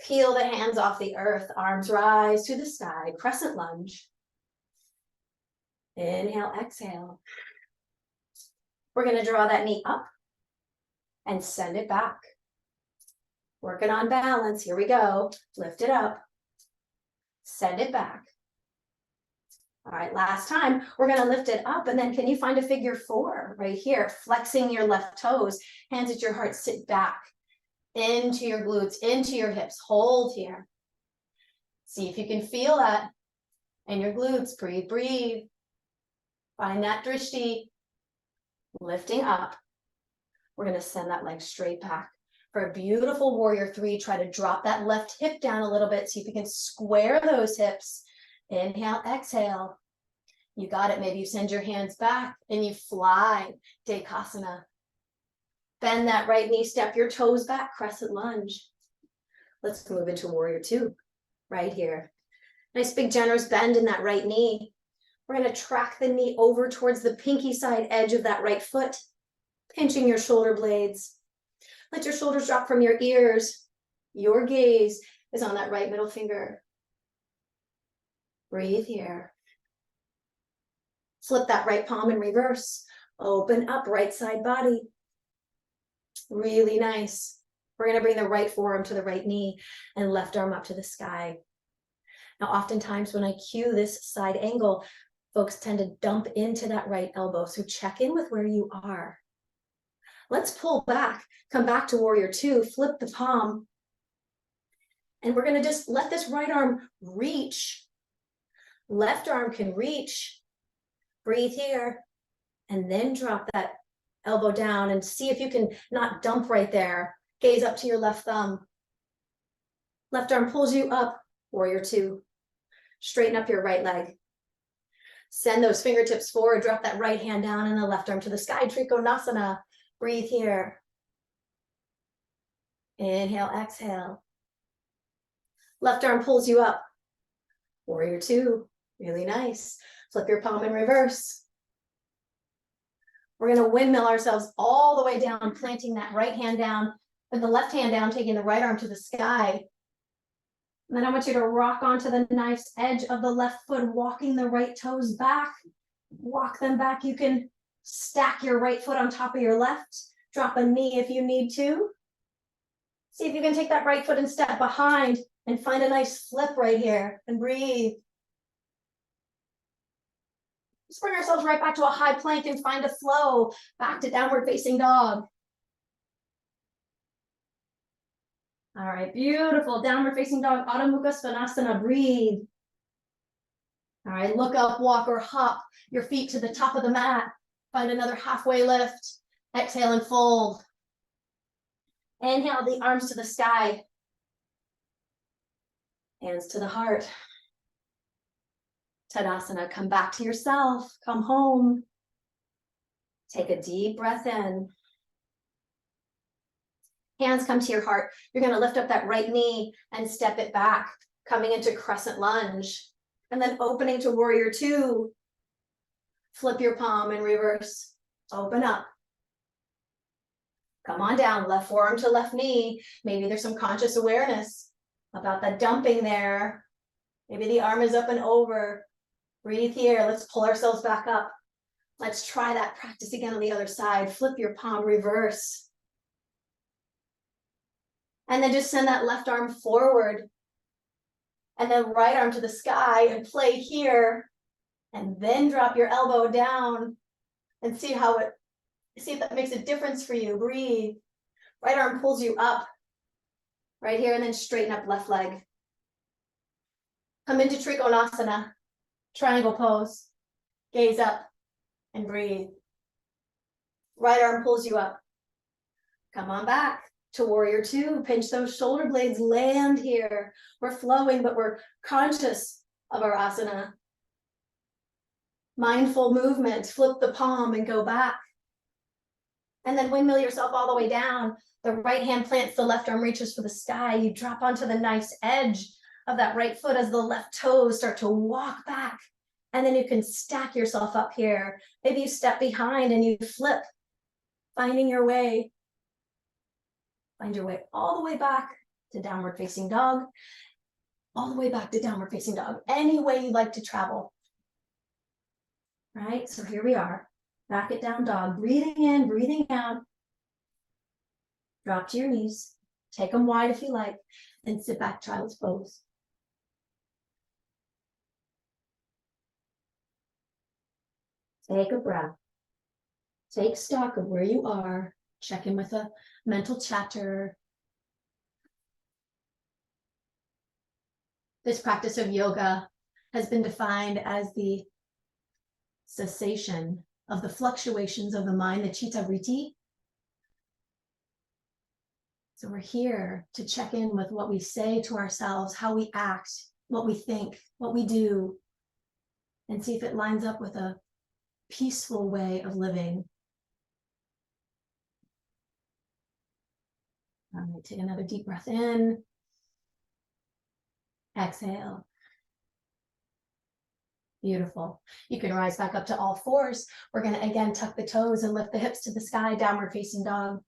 Peel the hands off the earth. Arms rise to the sky. Crescent lunge. Inhale, exhale. We're going to draw that knee up and send it back. Working on balance. Here we go. Lift it up. Send it back. All right, last time, we're going to lift it up, and then can you find a figure 4 right here? Flexing your left toes, hands at your heart, sit back, into your glutes, into your hips, hold here. See if you can feel that in your glutes. Breathe, breathe. Find that drishti. Lifting up. We're going to send that leg straight back. For a beautiful warrior three, try to drop that left hip down a little bit. See if you can square those hips. Inhale, exhale. You got it. Maybe you send your hands back and you fly, Dekasana. Bend that right knee, step your toes back, crescent lunge. Let's move into warrior two, right here. Nice big generous bend in that right knee. We're going to track the knee over towards the pinky side edge of that right foot, pinching your shoulder blades. Let your shoulders drop from your ears. Your gaze is on that right middle finger. Breathe here. Flip that right palm in reverse. Open up right side body. Really nice. We're going to bring the right forearm to the right knee and left arm up to the sky. Now, oftentimes when I cue this side angle, folks tend to dump into that right elbow. So check in with where you are. Let's pull back, come back to warrior two, flip the palm. And we're going to just let this right arm reach. Left arm can reach. Breathe here. And then drop that elbow down and see if you can not dump right there. Gaze up to your left thumb. Left arm pulls you up, warrior two. Straighten up your right leg. Send those fingertips forward, drop that right hand down and the left arm to the sky, Trikonasana. Breathe here. Inhale, exhale. Left arm pulls you up. Warrior two, really nice. Flip your palm in reverse. We're going to windmill ourselves all the way down, planting that right hand down, with the left hand down, taking the right arm to the sky. And then I want you to rock onto the nice edge of the left foot, walking the right toes back. Walk them back. You can stack your right foot on top of your left. Drop a knee if you need to. See if you can take that right foot and step behind and find a nice flip right here and breathe. Let's bring ourselves right back to a high plank and find a flow. Back to downward facing dog. All right, beautiful. Downward facing dog, Adho Mukha Svanasana, breathe. All right, look up, walk or hop your feet to the top of the mat. Find another halfway lift. Exhale and fold. Inhale, the arms to the sky. Hands to the heart. Tadasana, come back to yourself. Come home. Take a deep breath in. Hands come to your heart. You're going to lift up that right knee and step it back, coming into crescent lunge. And then opening to warrior two. Flip your palm in reverse. Open up. Come on down, left forearm to left knee. Maybe there's some conscious awareness about the dumping there. Maybe the arm is up and over. Breathe here. Let's pull ourselves back up. Let's try that practice again on the other side. Flip your palm reverse. And then just send that left arm forward. And then right arm to the sky and play here. And then drop your elbow down and see if that makes a difference for you. Breathe. Right arm pulls you up. Right here, and then straighten up left leg. Come into Trikonasana. Triangle pose. Gaze up and breathe. Right arm pulls you up. Come on back to warrior two. Pinch those shoulder blades, land here. We're flowing, but we're conscious of our asana. Mindful movement, flip the palm and go back. And then windmill yourself all the way down. The right hand plants, the left arm reaches for the sky. You drop onto the nice edge of that right foot as the left toes start to walk back. And then you can stack yourself up here. Maybe you step behind and you flip, finding your way. Find your way all the way back to downward facing dog. All the way back to downward facing dog. Any way you like to travel. Right, so here we are. Back at down dog. Breathing in, breathing out. Drop to your knees. Take them wide if you like. And sit back, child's pose. Take a breath. Take stock of where you are. Check in with a mental chatter. This practice of yoga has been defined as the cessation of the fluctuations of the mind, the chitta vritti, So we're here to check in with what we say to ourselves, how we act, what we think, what we do, and see if it lines up with a peaceful way of living. All right, take another deep breath in. Exhale. Beautiful. You can rise back up to all fours. We're going to again tuck the toes and lift the hips to the sky, downward facing dog.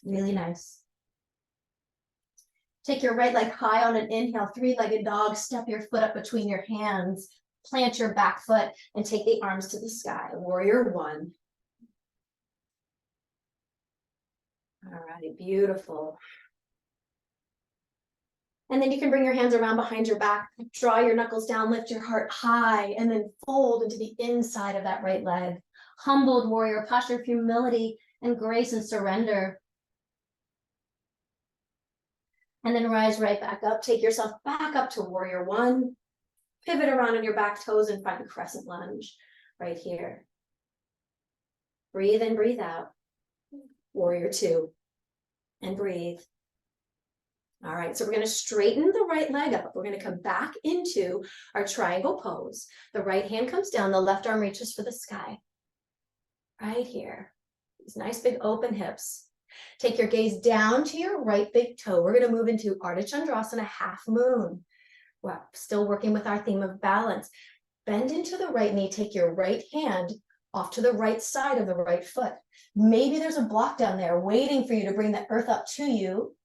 Really nice. Take your right leg high on an inhale, three-legged dog. Step your foot up between your hands. Plant your back foot and take the arms to the sky. Warrior one. All righty, beautiful. And then you can bring your hands around behind your back, draw your knuckles down, lift your heart high, and then fold into the inside of that right leg. Humbled warrior, posture of humility and grace and surrender. And then rise right back up. Take yourself back up to warrior one. Pivot around on your back toes and find a crescent lunge right here. Breathe in, breathe out. Warrior two. And breathe. All right, so we're going to straighten the right leg up. We're going to come back into our triangle pose. The right hand comes down, the left arm reaches for the sky. Right here. These nice big open hips. Take your gaze down to your right big toe. We're going to move into Ardha Chandrasana, half moon. We're still working with our theme of balance. Bend into the right knee. Take your right hand off to the right side of the right foot. Maybe there's a block down there waiting for you to bring the earth up to you.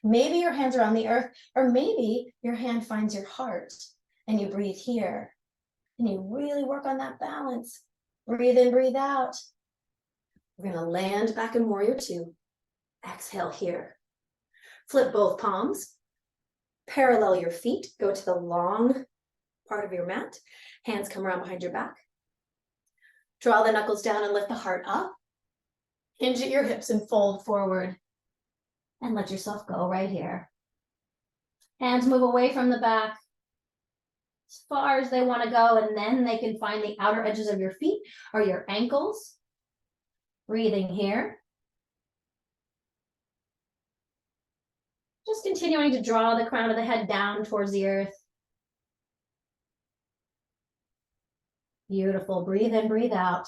Maybe your hands are on the earth, or maybe your hand finds your heart and you breathe here. And you really work on that balance. Breathe in, breathe out. We're going to land back in warrior two. Exhale here. Flip both palms. Parallel your feet. Go to the long part of your mat. Hands come around behind your back. Draw the knuckles down and lift the heart up. Hinge at your hips and fold forward. And let yourself go right here. Hands move away from the back as far as they want to go, and then they can find the outer edges of your feet or your ankles. Breathing here. Just continuing to draw the crown of the head down towards the earth. Beautiful. Breathe in, breathe out.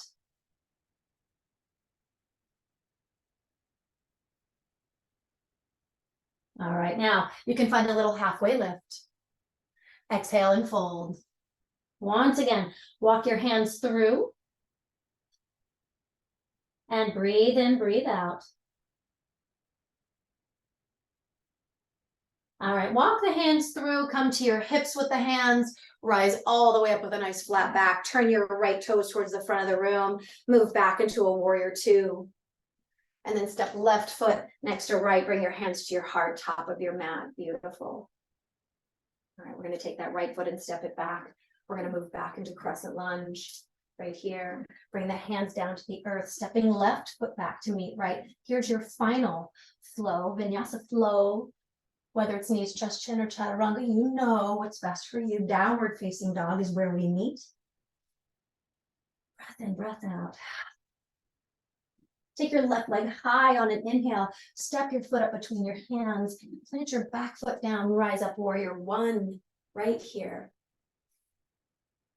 All right, now you can find a little halfway lift. Exhale and fold. Once again, walk your hands through. And breathe in, breathe out. All right, walk the hands through, come to your hips with the hands, rise all the way up with a nice flat back, turn your right toes towards the front of the room, move back into a warrior two. And then step left foot next to right, bring your hands to your heart, top of your mat. Beautiful. All right, we're going to take that right foot and step it back. We're going to move back into crescent lunge right here. Bring the hands down to the earth, stepping left foot back to meet right. Here's your final flow, vinyasa flow. Whether it's knees, chest, chin, or chaturanga, you know what's best for you. Downward facing dog is where we meet. Breath in, breath out. Take your left leg high on an inhale. Step your foot up between your hands. Plant your back foot down. Rise up, warrior one, right here.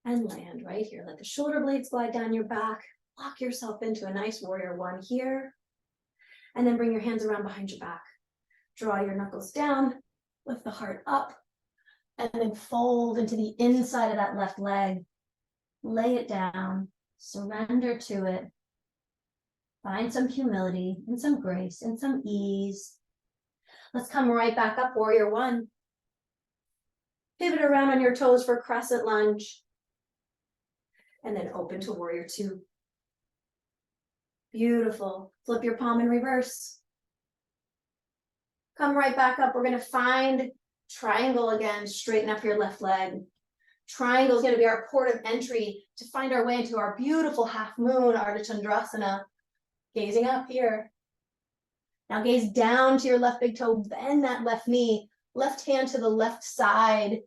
And land right here. Let the shoulder blades glide down your back. Lock yourself into a nice warrior one here. And then bring your hands around behind your back. Draw your knuckles down. Lift the heart up. And then fold into the inside of that left leg. Lay it down. Surrender to it. Find some humility and some grace and some ease. Let's come right back up, warrior one. Pivot around on your toes for crescent lunge. And then open to warrior two. Beautiful. Flip your palm in reverse. Come right back up. We're going to find triangle again. Straighten up your left leg. Triangle is going to be our port of entry to find our way into our beautiful half moon, Ardha Chandrasana. Gazing up here. Now gaze down to your left big toe, bend that left knee, left hand to the left side,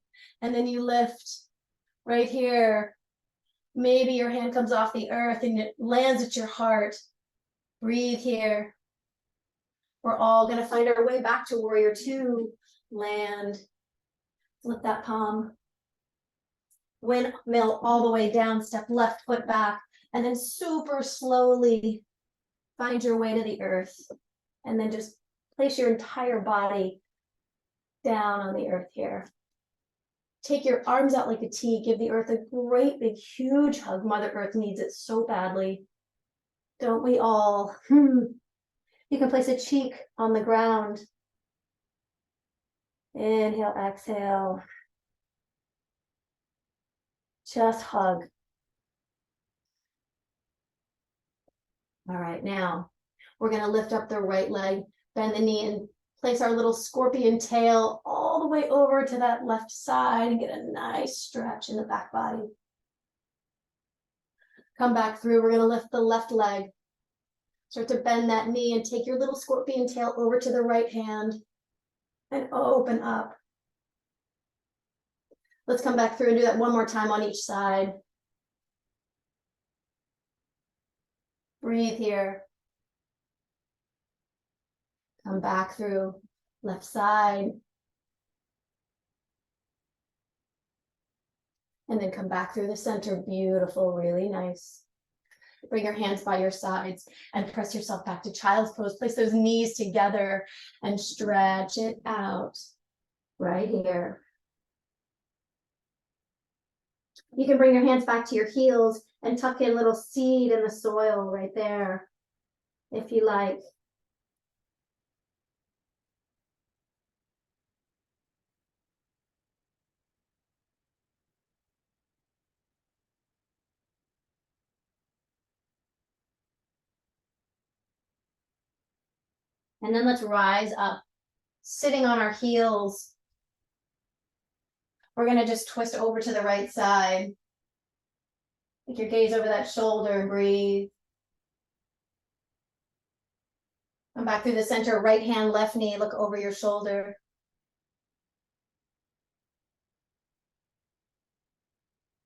and then you lift right here. Maybe your hand comes off the earth and it lands at your heart. Breathe here. We're all going to find our way back to warrior two. Land, flip that palm, windmill all the way down, step left foot back, and then super slowly find your way to the earth. And then just place your entire body down on the earth here. Take your arms out like a T. Give the earth a great big huge hug. Mother Earth needs it so badly. Don't we all? You can place a cheek on the ground. Inhale, exhale. Just hug. All right, now we're going to lift up the right leg, bend the knee, and place our little scorpion tail all the way over to that left side and get a nice stretch in the back body. Come back through. We're going to lift the left leg. Start to bend that knee and take your little scorpion tail over to the right hand and open up. Let's come back through and do that one more time on each side. Breathe here. Come back through left side. And then come back through the center. Beautiful, really nice. Bring your hands by your sides and press yourself back to child's pose. Place those knees together and stretch it out right here. You can bring your hands back to your heels and tuck in a little seed in the soil right there, if you like. And then let's rise up, sitting on our heels. We're going to just twist over to the right side. Take your gaze over that shoulder and breathe. Come back through the center, right hand, left knee, look over your shoulder.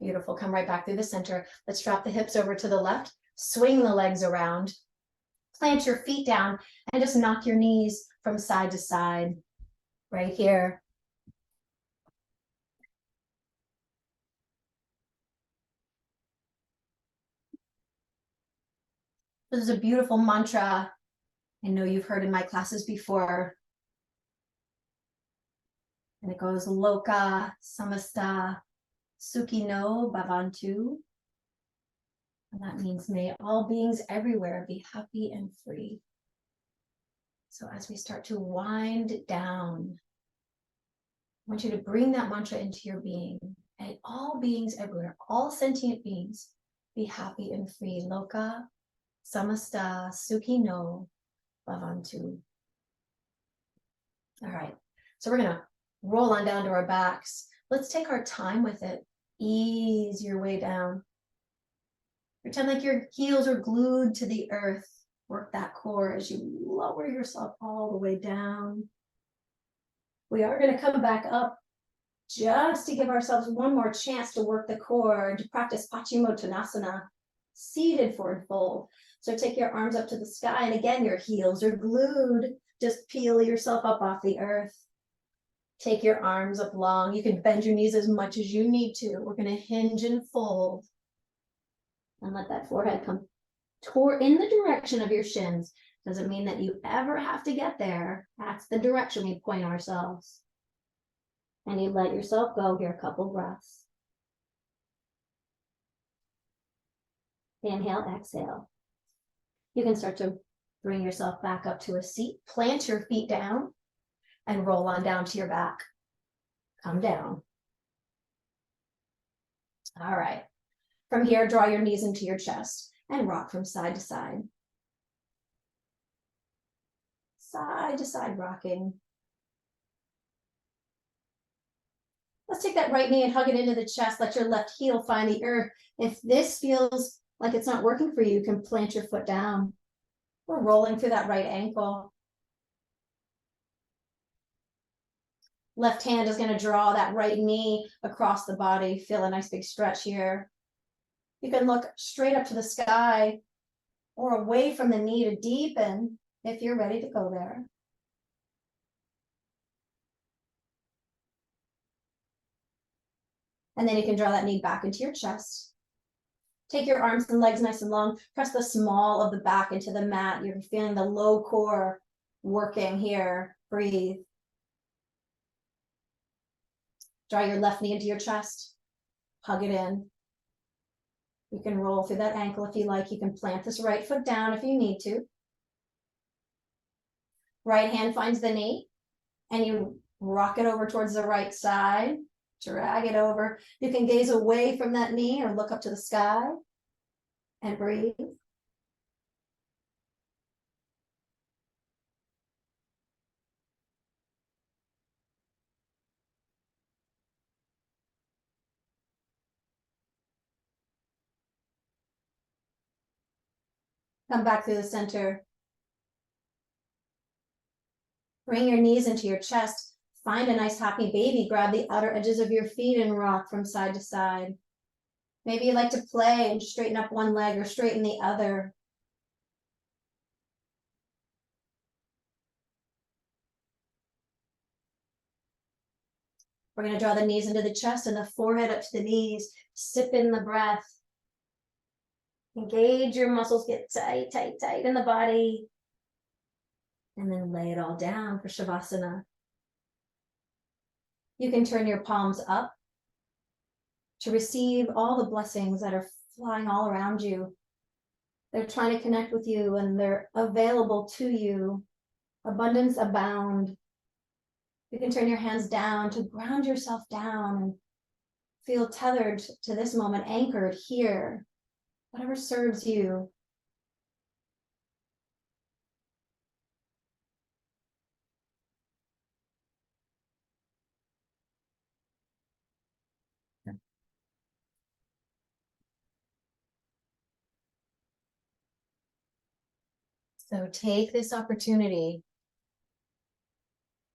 Beautiful, come right back through the center. Let's drop the hips over to the left, swing the legs around, plant your feet down, and just knock your knees from side to side, right here. This is a beautiful mantra I know you've heard in my classes before. And it goes, Loka Samasta Sukhino Bhavantu. And that means may all beings everywhere be happy and free. So as we start to wind down, I want you to bring that mantra into your being. And all beings everywhere, all sentient beings, be happy and free. Loka Samasta Sukhino Bhavantu. All right, so we're gonna roll on down to our backs. Let's take our time with it. Ease your way down. Pretend like your heels are glued to the earth. Work that core as you lower yourself all the way down. We are going to come back up just to give ourselves one more chance to work the core, to practice Paschimottanasana, seated forward fold. So take your arms up to the sky, and again, your heels are glued. Just peel yourself up off the earth. Take your arms up long. You can bend your knees as much as you need to. We're going to hinge and fold. And let that forehead come in the direction of your shins. Doesn't mean that you ever have to get there. That's the direction we point ourselves. And you let yourself go here, a couple breaths. Inhale, exhale. You can start to bring yourself back up to a seat. Plant your feet down and roll on down to your back. Come down. All right. From here, draw your knees into your chest and rock from side to side. Side to side rocking. Let's take that right knee and hug it into the chest. Let your left heel find the earth. If this feels like it's not working for you, you can plant your foot down. We're rolling through that right ankle. Left hand is going to draw that right knee across the body. Feel a nice big stretch here. You can look straight up to the sky or away from the knee to deepen if you're ready to go there. And then you can draw that knee back into your chest. Take your arms and legs nice and long. Press the small of the back into the mat. You're feeling the low core working here. Breathe. Draw your left knee into your chest. Hug it in. You can roll through that ankle if you like. You can plant this right foot down if you need to. Right hand finds the knee, and you rock it over towards the right side. Drag it over. You can gaze away from that knee or look up to the sky and breathe. Come back through the center. Bring your knees into your chest. Find a nice happy baby. Grab the outer edges of your feet and rock from side to side. Maybe you like to play and straighten up one leg or straighten the other. We're going to draw the knees into the chest and the forehead up to the knees. Sip in the breath. Engage your muscles, get tight, tight, tight in the body. And then lay it all down for Shavasana. You can turn your palms up to receive all the blessings that are flying all around you. They're trying to connect with you and they're available to you. Abundance abound. You can turn your hands down to ground yourself down and feel tethered to this moment, anchored here, whatever serves you. So take this opportunity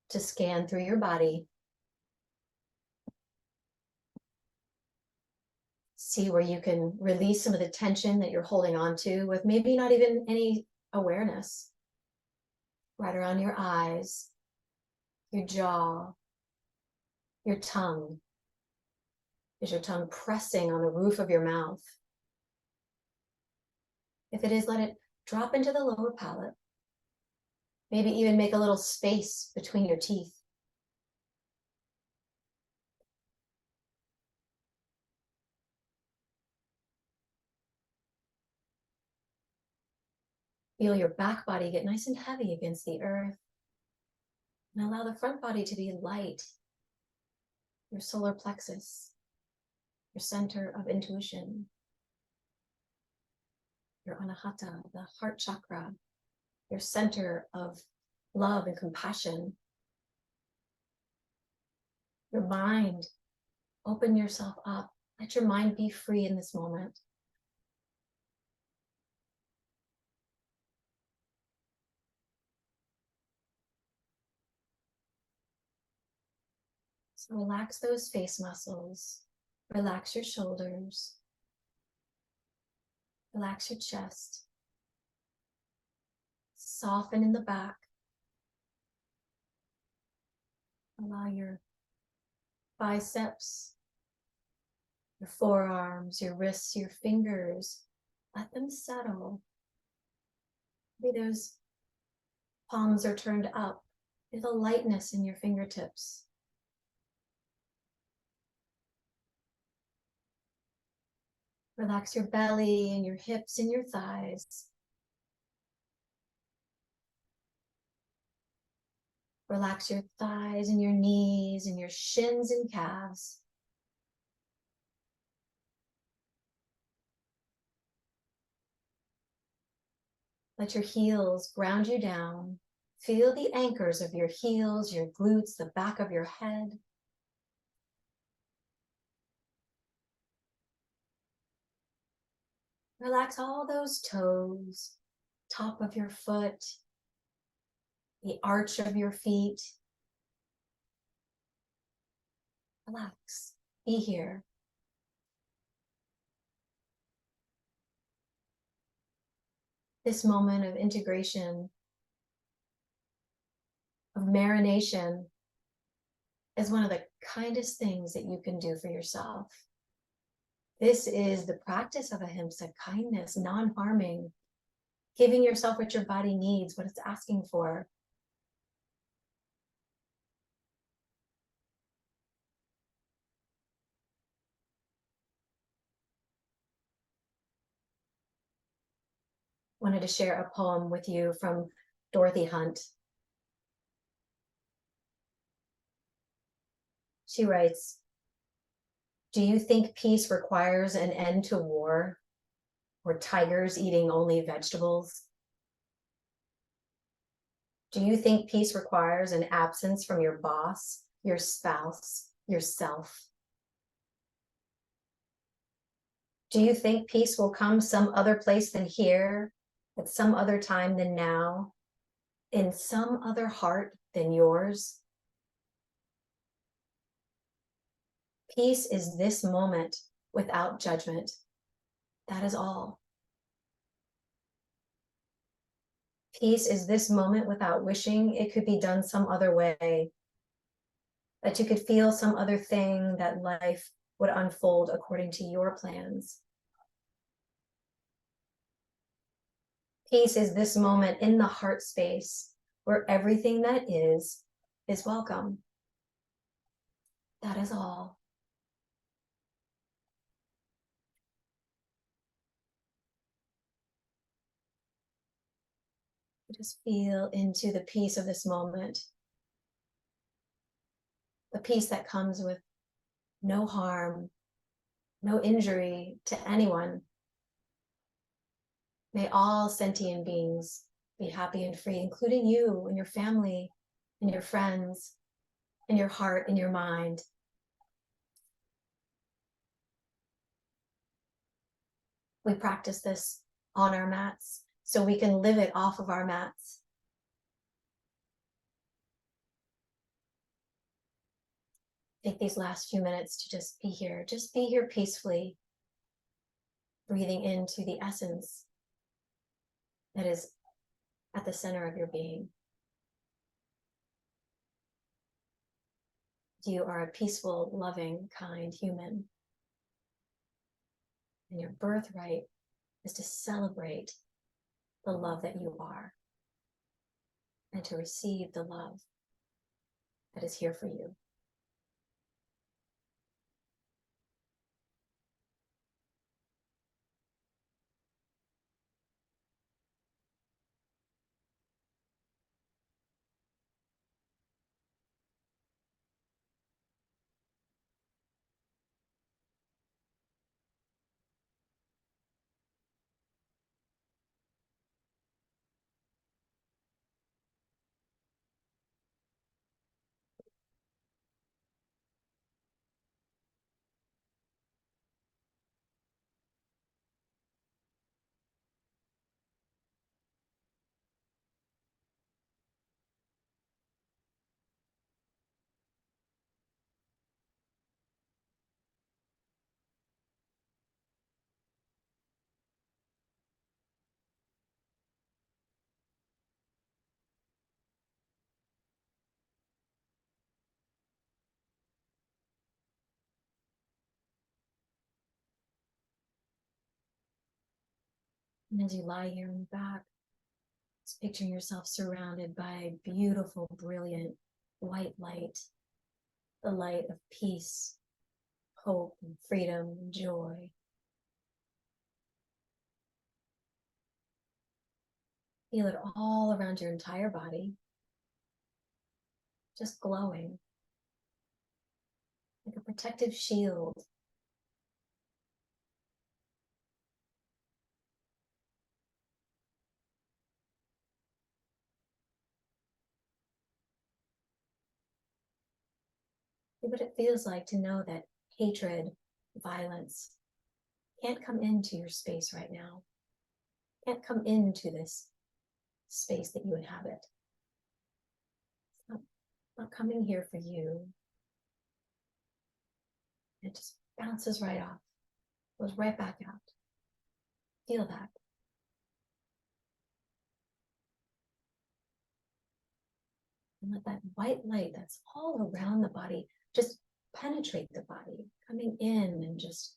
to scan through your body. See where you can release some of the tension that you're holding on to with maybe not even any awareness. Right around your eyes, your jaw, your tongue. Is your tongue pressing on the roof of your mouth? If it is, let it drop into the lower palate. Maybe even make a little space between your teeth. Feel your back body get nice and heavy against the earth. And allow the front body to be light. Your solar plexus, your center of intuition. Your anahata, the heart chakra, your center of love and compassion. Your mind, open yourself up. Let your mind be free in this moment. So relax those face muscles. Relax your shoulders. Relax your chest. Soften in the back. Allow your biceps, your forearms, your wrists, your fingers, let them settle. Maybe those palms are turned up. Feel a lightness in your fingertips. Relax your belly and your hips and your thighs. Relax your thighs and your knees and your shins and calves. Let your heels ground you down. Feel the anchors of your heels, your glutes, the back of your head. Relax all those toes, top of your foot, the arch of your feet. Relax, be here. This moment of integration of marination is one of the kindest things that you can do for yourself. This is the practice of Ahimsa, kindness, non-harming, giving yourself what your body needs, what it's asking for. Wanted to share a poem with you from Dorothy Hunt. She writes, "Do you think peace requires an end to war, or tigers eating only vegetables? Do you think peace requires an absence from your boss, your spouse, yourself? Do you think peace will come some other place than here, at some other time than now, in some other heart than yours? Peace is this moment without judgment. That is all. Peace is this moment without wishing it could be done some other way, that you could feel some other thing, that life would unfold according to your plans. Peace is this moment in the heart space where everything that is welcome. That is all. Just feel into the peace of this moment. The peace that comes with no harm, no injury to anyone. May all sentient beings be happy and free, including you and your family and your friends and your heart and your mind. We practice this on our mats so we can live it off of our mats. Take these last few minutes to just be here peacefully, breathing into the essence that is at the center of your being. You are a peaceful, loving, kind human. And your birthright is to celebrate the love that you are and to receive the love that is here for you. And as you lie here on your back, just picturing yourself surrounded by beautiful, brilliant white light, the light of peace, hope, and freedom, and joy. Feel it all around your entire body, just glowing like a protective shield. See what it feels like to know that hatred, violence can't come into your space right now, can't come into this space that you inhabit. It's not coming here for you. It just bounces right off, goes right back out. Feel that. And let that white light that's all around the body just penetrate the body, coming in and just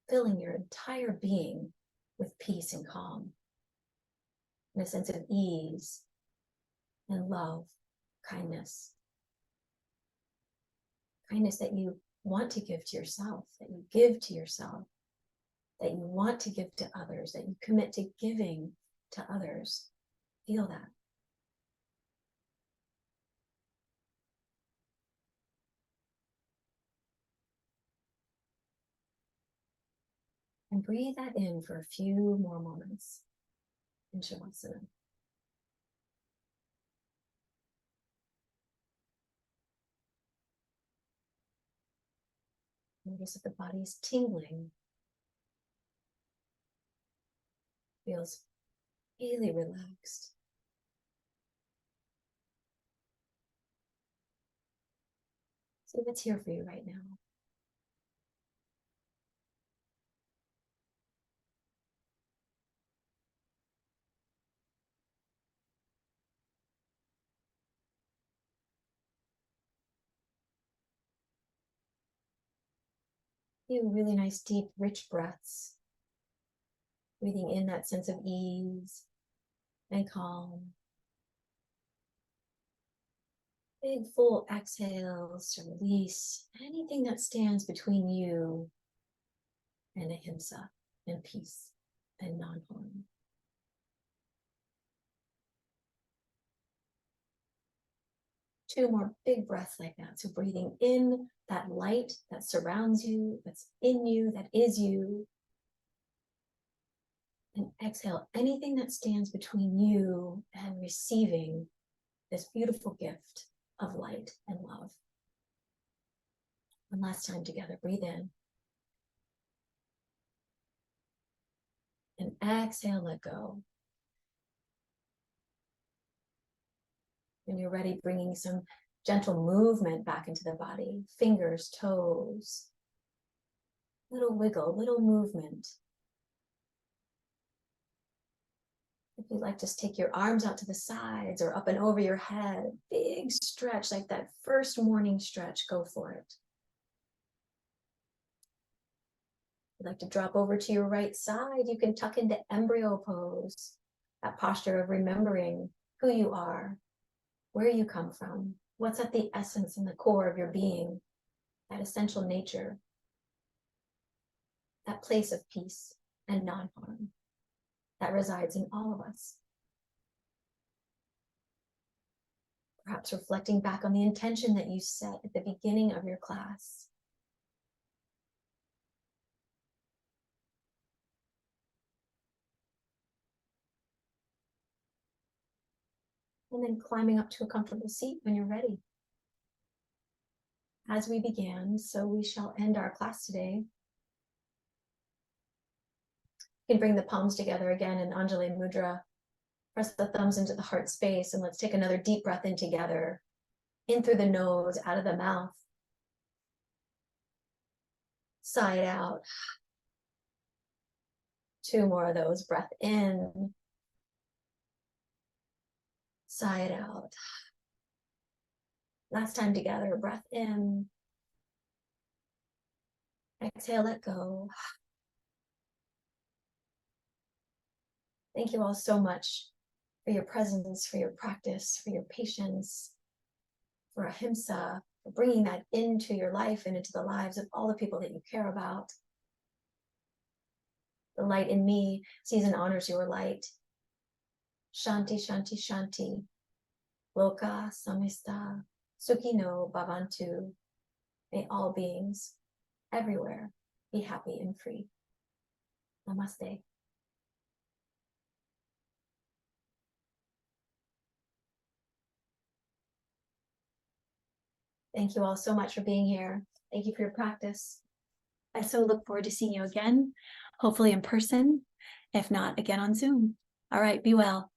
filling your entire being with peace and calm, and a sense of ease and love, kindness. Kindness that you want to give to yourself, that you give to yourself, that you want to give to others, that you commit to giving to others. Feel that. And breathe that in for a few more moments in Shavasana. Notice that the body's tingling. Feels really relaxed. See what's here for you right now. Few really nice, deep, rich breaths. Breathing in that sense of ease and calm. Big, full exhales to release anything that stands between you and Ahimsa and peace and non-harm. Two more big breaths like that. So breathing in that light that surrounds you, that's in you, that is you. And exhale anything that stands between you and receiving this beautiful gift of light and love. One last time together, breathe in. And exhale, let go. When you're ready, bringing some gentle movement back into the body. Fingers, toes. Little wiggle, little movement. If you'd like, just take your arms out to the sides or up and over your head. Big stretch, like that first morning stretch. Go for it. If you'd like to drop over to your right side, you can tuck into embryo pose. That posture of remembering who you are, where you come from, what's at the essence and the core of your being, that essential nature, that place of peace and non-harm that resides in all of us. Perhaps reflecting back on the intention that you set at the beginning of your class. And then climbing up to a comfortable seat when you're ready. As we began, so we shall end our class today. You can bring the palms together again in Anjali Mudra. Press the thumbs into the heart space, and let's take another deep breath in together. In through the nose, out of the mouth. Sigh it out. Two more of those. Breath in. Sigh it out. Last time together. Breath in. Exhale, let go. Thank you all so much for your presence, for your practice, for your patience, for Ahimsa, for bringing that into your life and into the lives of all the people that you care about. The light in me sees and honors your light. Shanti, Shanti, Shanti. Loka Samista Sukhino Bhavantu. May all beings everywhere be happy and free. Namaste. Thank you all so much for being here. Thank you for your practice. I so look forward to seeing you again, hopefully in person, if not again on Zoom. All right, be well.